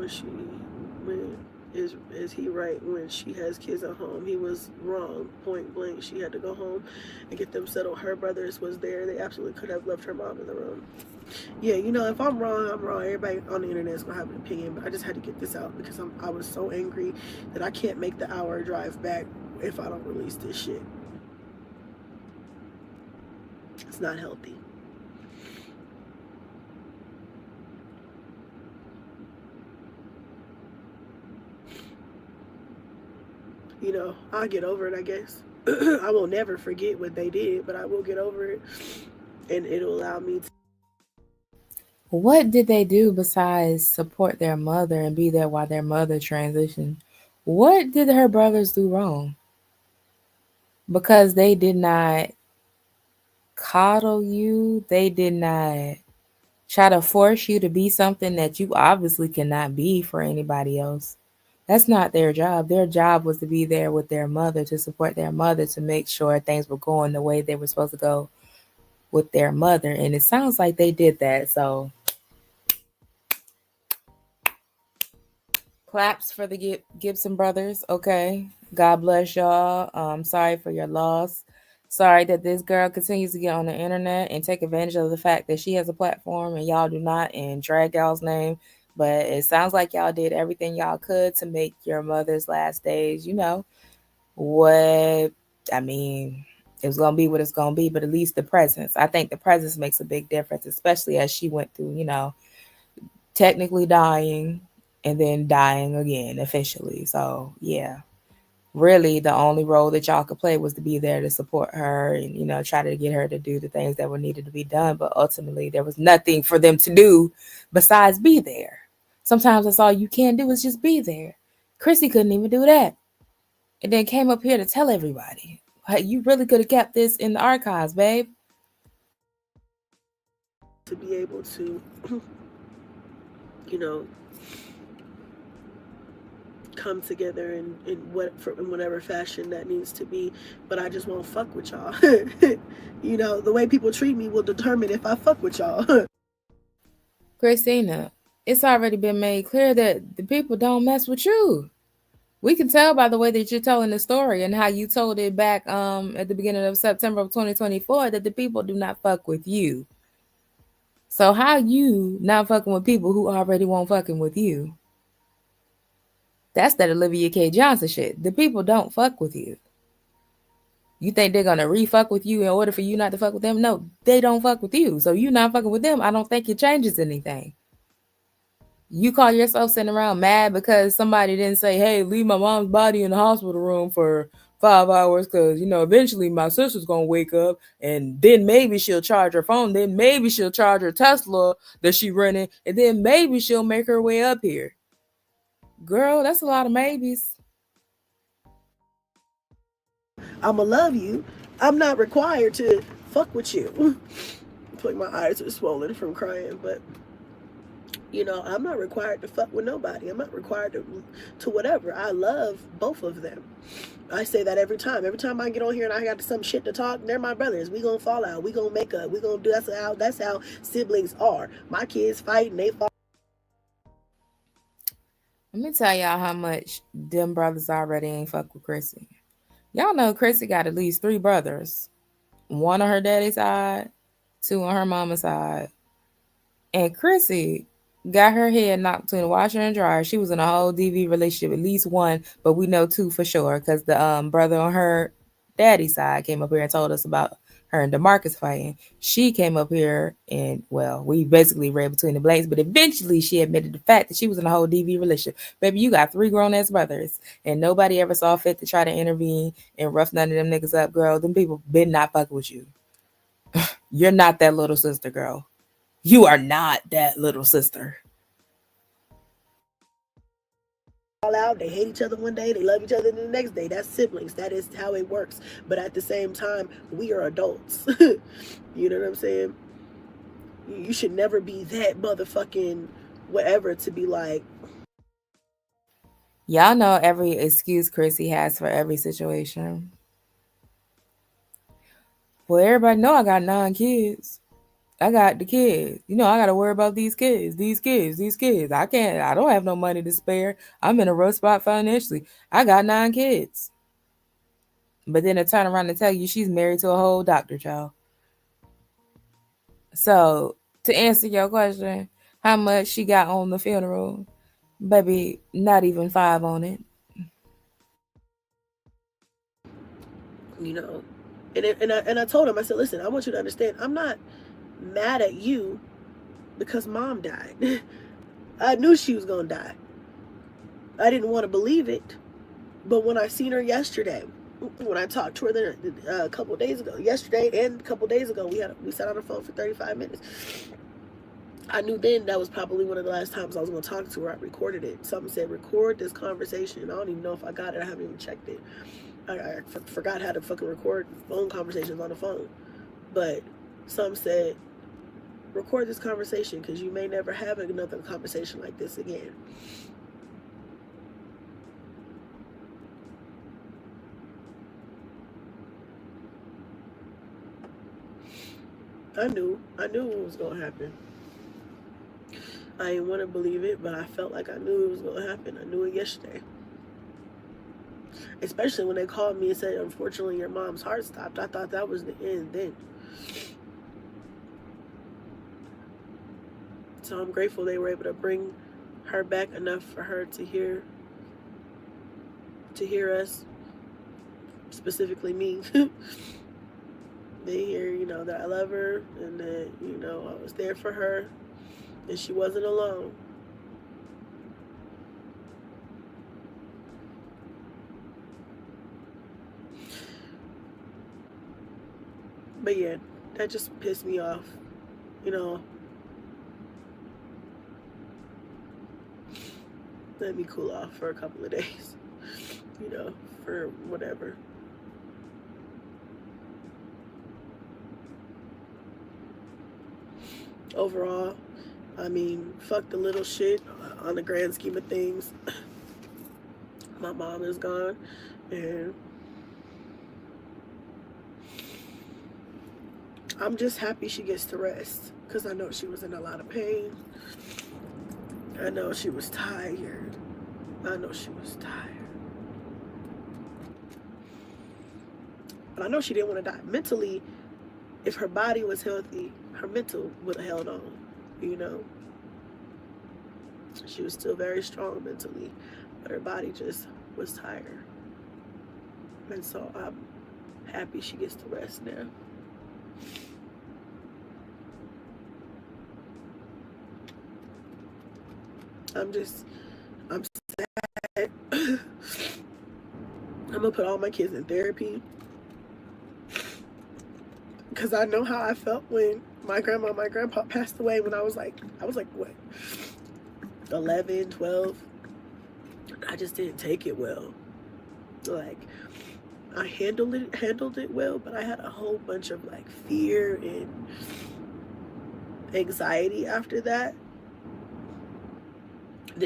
is he right when she has kids at home? He was wrong, point blank. She had to go home and get them settled. Her brothers was there. They absolutely could have left her mom in the room. Yeah, if I'm wrong, I'm wrong. Everybody on the internet is gonna have an opinion, but I just had to get this out because I was so angry that I can't make the hour drive back if I don't release this shit. It's not healthy. I'll get over it, I guess. I will never forget what they did, but I will get over it, and it'll allow me to. What did they do besides support their mother and be there while their mother transitioned? What did her brothers do wrong? Because they did not coddle you, they did not try to force you to be something that you obviously cannot be for anybody else. That's not their job. Their job was to be there with their mother, to support their mother, to make sure things were going the way they were supposed to go with their mother. And it sounds like they did that. So claps for the Gibson brothers. Okay. God bless y'all. Sorry for your loss. Sorry that this girl continues to get on the internet and take advantage of the fact that she has a platform and y'all do not, and drag y'all's name. But it sounds like y'all did everything y'all could to make your mother's last days, what I mean, it was gonna be what it's gonna be, but at least the presence. I think the presence makes a big difference, especially as she went through, technically dying and then dying again officially. So yeah, really the only role that y'all could play was to be there to support her and, you know, try to get her to do the things that were needed to be done. But ultimately, there was nothing for them to do besides be there. Sometimes that's all you can do is just be there. Chrissy couldn't even do that. And then came up here to tell everybody. Like, you really could have kept this in the archives, babe. To be able to, you know, come together in whatever fashion that needs to be, but I just won't fuck with y'all. You know, the way people treat me will determine if I fuck with y'all. Christina, it's already been made clear that the people don't mess with you. We can tell by the way that you're telling the story and how you told it back at the beginning of September of 2024 that the people do not fuck with you. So how you not fucking with people who already won't fucking with you? That's that Olivia K. Johnson shit. The people don't fuck with you. You think they're gonna re-fuck with you in order for you not to fuck with them? No, they don't fuck with you. So you not fucking with them, I don't think it changes anything. You call yourself sitting around mad because somebody didn't say, hey, leave my mom's body in the hospital room for 5 hours because, you know, eventually my sister's going to wake up and then maybe she'll charge her phone. Then maybe she'll charge her Tesla that she running. And then maybe she'll make her way up here. Girl, that's a lot of maybes. I'ma love you. I'm not required to fuck with you. Like my eyes are swollen from crying, but you know, I'm not required to fuck with nobody. I'm not required to whatever. I love both of them. I say that every time. Every time I get on here and I got some shit to talk, they're my brothers. We gonna fall out. We gonna make up. We gonna do that's how siblings are. My kids fight and they fall. Let me tell y'all how much them brothers already ain't fuck with Chrissy. Y'all know Chrissy got at least 3 brothers. One on her daddy's side, 2 on her mama's side. And Chrissy got her head knocked between the washer and dryer. She was in a whole DV relationship, at least one, but we know 2 for sure because the brother on her daddy's side came up here and told us about her and DeMarcus fighting. She came up here and, well, we basically read between the blanks, but eventually she admitted the fact that she was in a whole DV relationship. Baby, you got 3 grown ass brothers, and nobody ever saw fit to try to intervene and rough none of them niggas up, girl. Them people been not fucking with you. You're not that little sister, girl. You are not that little sister. Out, they hate each other one day, they love each other the next day. That's siblings. That is how it works. But at the same time, we are adults. You know what I'm saying? You should never be that motherfucking whatever to be like. Y'all know every excuse Chrissy has for every situation. Well, everybody know I got 9 kids. I got the kids. You know, I got to worry about these kids, these kids, these kids. I don't have no money to spare. I'm in a rough spot financially. I got 9 kids. But then to turn around and tell you she's married to a whole doctor child. So, to answer your question, how much she got on the funeral? Baby, not even 5 on it. You know, and I told him, I said, listen, I want you to understand, I'm not mad at you because mom died. I knew she was gonna die. I didn't want to believe it, but when I seen her yesterday, when I talked to her a couple of days ago, yesterday and a couple of days ago, we sat on the phone for 35 minutes. I knew then that was probably one of the last times I was going to talk to her. I recorded it. Something said, record this conversation. I don't even know if I got it. I haven't even checked it. I forgot how to fucking record phone conversations on the phone. But some said, record this conversation because you may never have another conversation like this again. I knew what was going to happen. I didn't want to believe it, but I felt like I knew it was going to happen. I knew it yesterday. Especially when they called me and said, unfortunately, your mom's heart stopped. I thought that was the end then. So I'm grateful they were able to bring her back enough for her to hear us, specifically me. They hear, you know, that I love her and that, you know, I was there for her and she wasn't alone. But yeah, that just pissed me off. You know, let me cool off for a couple of days. You know, for whatever. Overall, I mean, fuck the little shit on the grand scheme of things. My mom is gone, and I'm just happy she gets to rest, because I know she was in a lot of pain. I know she was tired. I know she was tired. But I know she didn't want to die. Mentally, if her body was healthy, her mental would have held on, you know? She was still very strong mentally, but her body just was tired. And so I'm happy she gets to rest now. I'm sad. I'm gonna put all my kids in therapy, because I know how I felt when my grandma and my grandpa passed away when I was like what, 11, 12. I just didn't take it well. Like, I handled it well, but I had a whole bunch of like fear and anxiety after that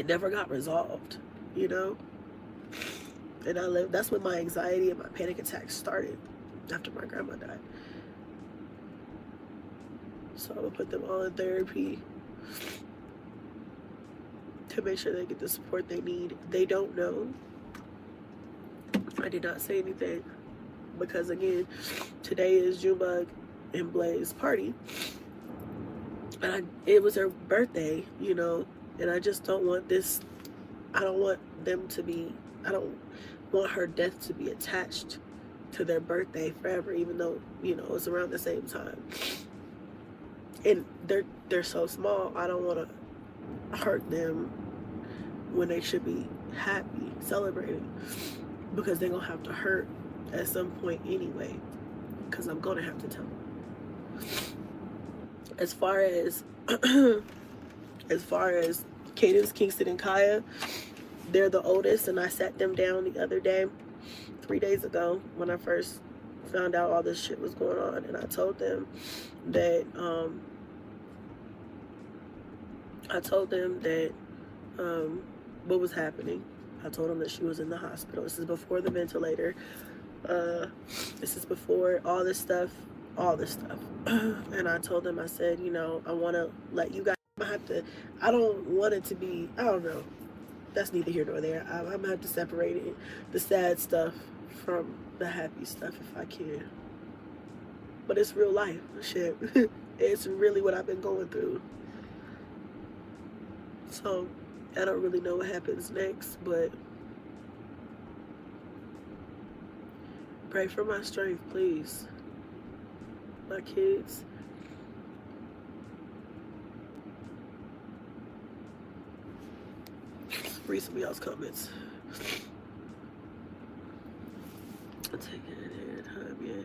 never got resolved, you know? And that's when my anxiety and my panic attacks started, after my grandma died. So I'm gonna put them all in therapy to make sure they get the support they need. They don't know. I did not say anything, because again, today is Junebug and Blaze's party, and it was her birthday, you know, and I just don't want this. I don't want them to be. I don't want her death to be attached to their birthday forever, even though, you know, it's around the same time. And they're so small. I don't want to hurt them when they should be happy, celebrating, because they're gonna have to hurt at some point anyway, because I'm gonna have to tell them. As far as Cadence, Kingston, and Kaya, they're the oldest, and I sat them down the other day, 3 days ago, when I first found out all this shit was going on, and I told them that what was happening. I told them that she was in the hospital. This is before the ventilator. This is before all this stuff. And I told them, I said, you know, I want to let you guys, I don't want it to be, I don't know. That's neither here nor there. I'm going to have to separate it, the sad stuff from the happy stuff, if I can. But it's real life. Shit. It's really what I've been going through. So I don't really know what happens next, but pray for my strength, please. My kids. Read some of y'all's comments. I'll take it in time, yeah.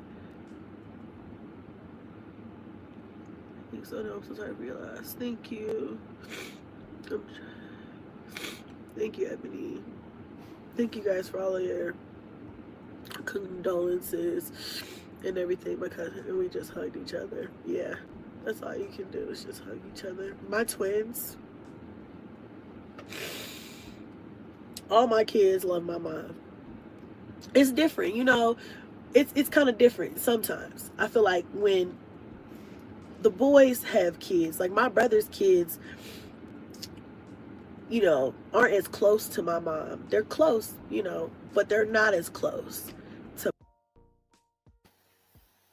I think so. No, I'm so sorry to realize. Thank you. Thank you, Ebony. Thank you guys for all of your condolences and everything. My cousin and we just hugged each other. Yeah, that's all you can do is just hug each other. My twins, all my kids love my mom. It's different, you know. It's kind of different sometimes. I feel like when the boys have kids, like my brother's kids, you know, aren't as close to my mom. They're close, you know, but they're not as close to.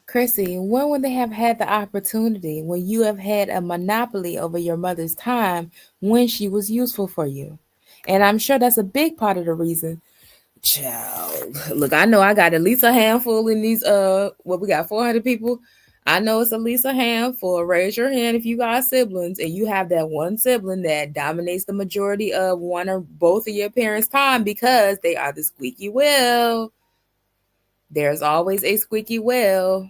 Chrissy, when would they have had the opportunity when you have had a monopoly over your mother's time when she was useful for you? And I'm sure that's a big part of the reason. Child, look, I know I got at least a handful in these, we got 400 people. I know it's at least a handful. Raise your hand if you got siblings and you have that one sibling that dominates the majority of one or both of your parents' time because they are the squeaky wheel. There's always a squeaky wheel.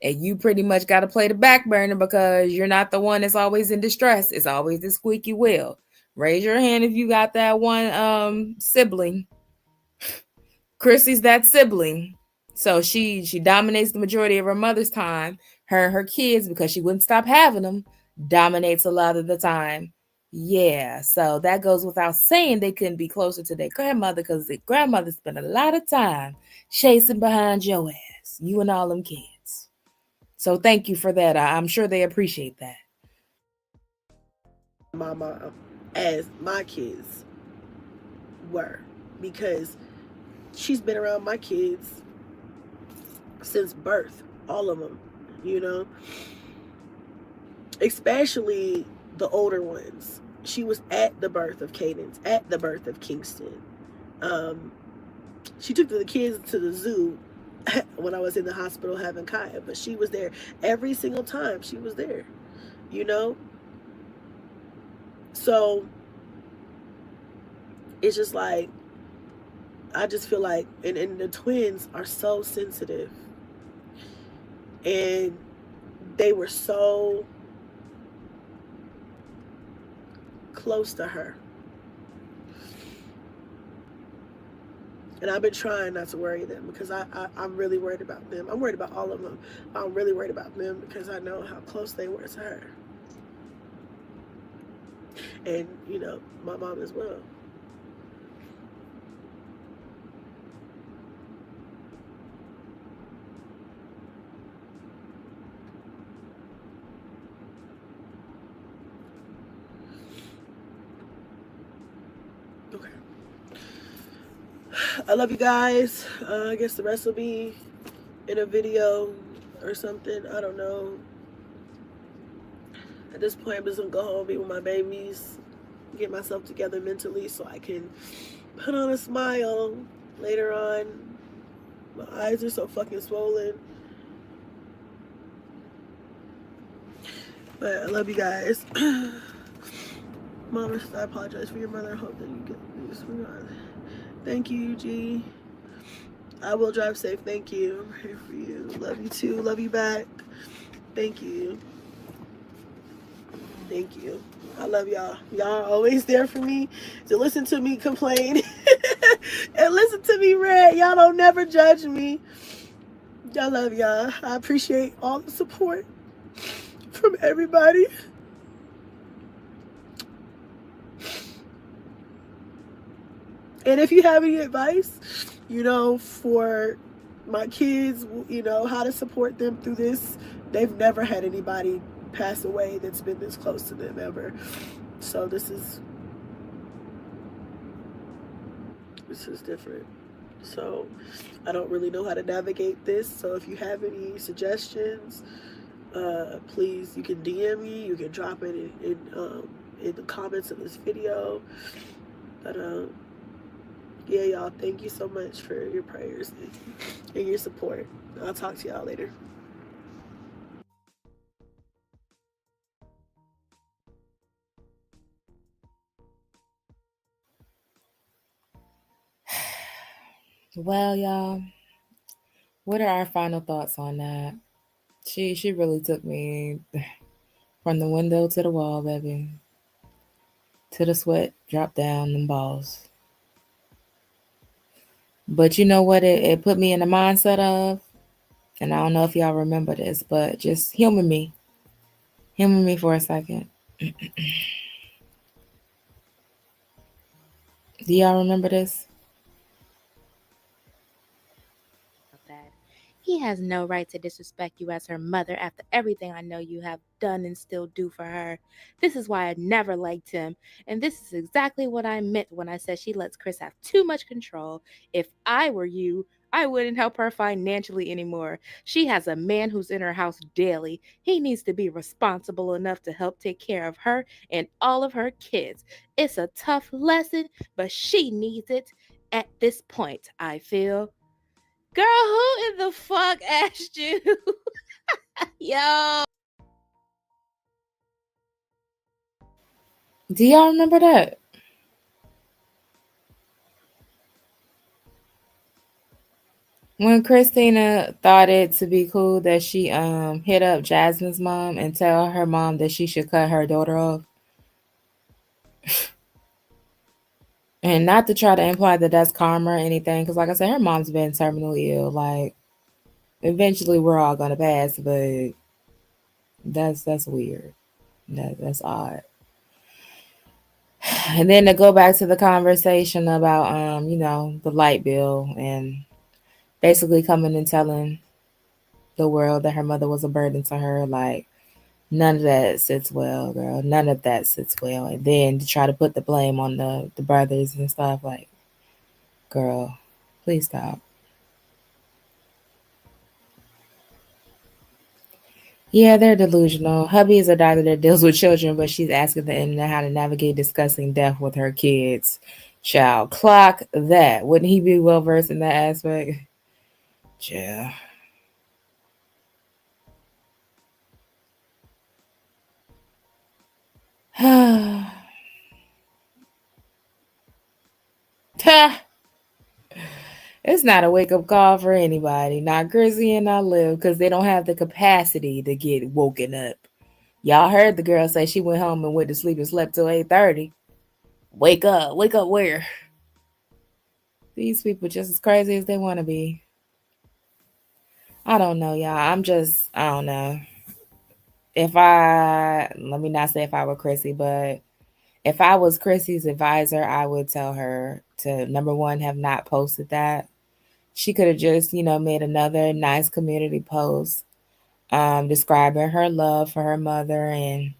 And you pretty much got to play the back burner because you're not the one that's always in distress. It's always the squeaky wheel. Raise your hand if you got that one sibling. Chrissy's that sibling. So she dominates the majority of her mother's time. Her kids, because she wouldn't stop having them, dominates a lot of the time. Yeah, so that goes without saying they couldn't be closer to their grandmother because their grandmother spent a lot of time chasing behind your ass, you and all them kids. So thank you for that. I'm sure they appreciate that. My mom as my kids were, because she's been around my kids since birth, all of them, you know, especially the older ones. She was at the birth of Cadence, at the birth of Kingston. She took the kids to the zoo when I was in the hospital having Kaya, but she was there every single time she was there, you know? So it's just like, I just feel like, and the twins are so sensitive. And they were so close to her. And I've been trying not to worry them because I'm really worried about them. I'm worried about all of them. I'm really worried about them because I know how close they were to her. And, you know, my mom as well. Okay. I love you guys. I guess the rest will be in a video or something. I don't know. At this point, I'm just gonna go home, be with my babies, get myself together mentally so I can put on a smile later on. My eyes are so fucking swollen. But I love you guys. Mama, I apologize for your mother. I hope that you get this. Thank you, G. I will drive safe. Thank you. I'm here for you. Love you too. Love you back. Thank you. Thank you. I love y'all. Y'all are always there for me to listen to me complain and listen to me rant. Y'all don't never judge me. I love y'all. I appreciate all the support from everybody. And if you have any advice, you know, for my kids, you know, how to support them through this, they've never had anybody pass away that's been this close to them ever. So this is different. So I don't really know how to navigate this. So if you have any suggestions, please, you can DM me, you can drop it in the comments of this video. But yeah, y'all, thank you so much for your prayers and your support. I'll talk to y'all later. Well, y'all, what are our final thoughts on that? She really took me from the window to the wall, baby. To the sweat drop down them balls. But you know what it put me in the mindset of? And I don't know if y'all remember this, but just humor me. Humor me for a second. Do y'all remember this? He has no right to disrespect you as her mother after everything I know you have done and still do for her. This is why I never liked him, and this is exactly what I meant when I said she lets Chris have too much control. If I were you, I wouldn't help her financially anymore. She has a man who's in her house daily. He needs to be responsible enough to help take care of her and all of her kids. It's a tough lesson, but she needs it at this point, I feel. Girl, who in the fuck asked you? Yo. Do y'all remember that? When Christina thought it to be cool that she hit up Jasmine's mom and tell her mom that she should cut her daughter off, and not to try to imply that that's karma or anything, because like I said, her mom's been terminally ill. Like eventually we're all gonna pass, but that's weird. That's odd. And then to go back to the conversation about the light bill and basically coming and telling the world that her mother was a burden to her, like none of that sits well, girl. None of that sits well. And then to try to put the blame on the brothers and stuff, like, girl, please stop. Yeah, they're delusional. Hubby is a doctor that deals with children, but she's asking the internet how to navigate discussing death with her kids. Child, clock that. Wouldn't he be well versed in that aspect? Yeah. It's not a wake up call for anybody, not Chrissy and not Liv, because they don't have the capacity to get woken up. Y'all heard the girl say she went home and went to sleep and slept till 8:30. Wake up where? These people just as crazy as they want to be. I don't know, y'all. I don't know. Let me not say if I were Chrissy, but if I was Chrissy's advisor, I would tell her to, number one, have not posted that. She could have just, made another nice community post describing her love for her mother and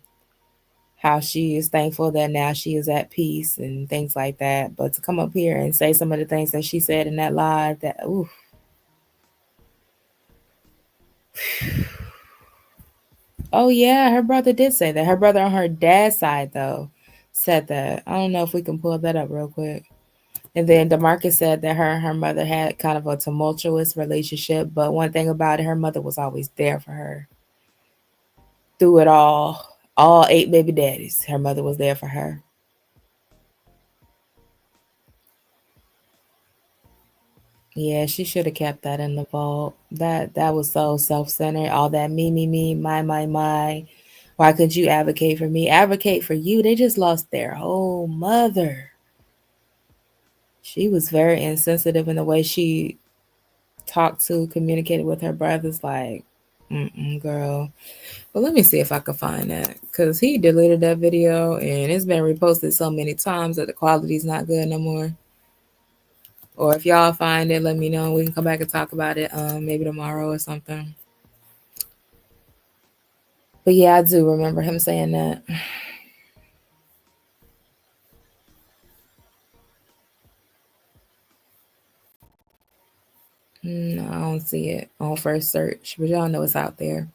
how she is thankful that now she is at peace and things like that. But to come up here and say some of the things that she said in that live, that, ooh. Oh, yeah, her brother did say that. Her brother on her dad's side, though, said that. I don't know if we can pull that up real quick. And then DeMarcus said that her and her mother had kind of a tumultuous relationship. But one thing about it, her mother was always there for her through it all. All 8 baby daddies, her mother was there for her. Yeah, she should have kept that in the vault. That was so self-centered. All that me, my. Why could you advocate for me? Advocate for you. They just lost their whole mother. She was very insensitive in the way she talked to, communicated with her brothers. Like, girl. But let me see if I can find that because he deleted that video and it's been reposted so many times that the quality's not good no more. Or if y'all find it, let me know. We can come back and talk about it maybe tomorrow or something. But yeah, I do remember him saying that. No, I don't see it on first search, but y'all know it's out there.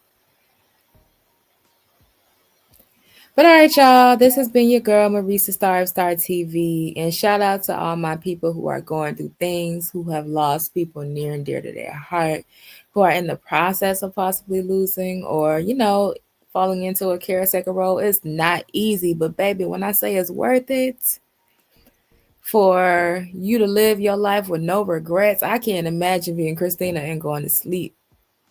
But all right, y'all, this has been your girl, Marisa Star of Star TV. And shout out to all my people who are going through things, who have lost people near and dear to their heart, who are in the process of possibly losing or, falling into a caretaker role. It's not easy, but baby, when I say it's worth it for you to live your life with no regrets, I can't imagine being Christina and going to sleep.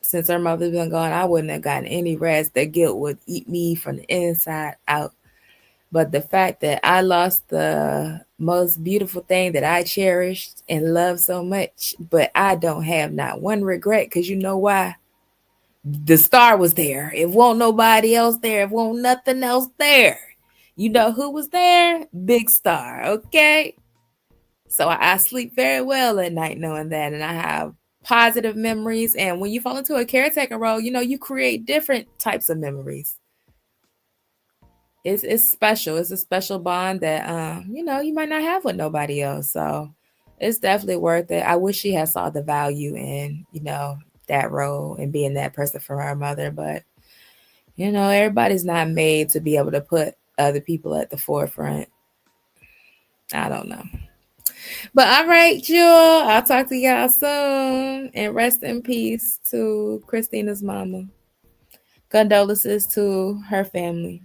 Since her mother's been gone, I wouldn't have gotten any rest. That guilt would eat me from the inside out. But the fact that I lost the most beautiful thing that I cherished and loved so much, but I don't have not one regret, because you know why? The star was there. It won't nobody else there. It won't nothing else there. You know who was there? Big Star, okay? So I sleep very well at night knowing that, and I have positive memories. And when you fall into a caretaker role, you create different types of memories. It's special. It's a special bond that you might not have with nobody else. So it's definitely worth it. I wish she had saw the value in that role and being that person for her mother, but everybody's not made to be able to put other people at the forefront. I don't know. But all right, y'all. I'll talk to y'all soon. And rest in peace to Christina's mama. Condolences to her family.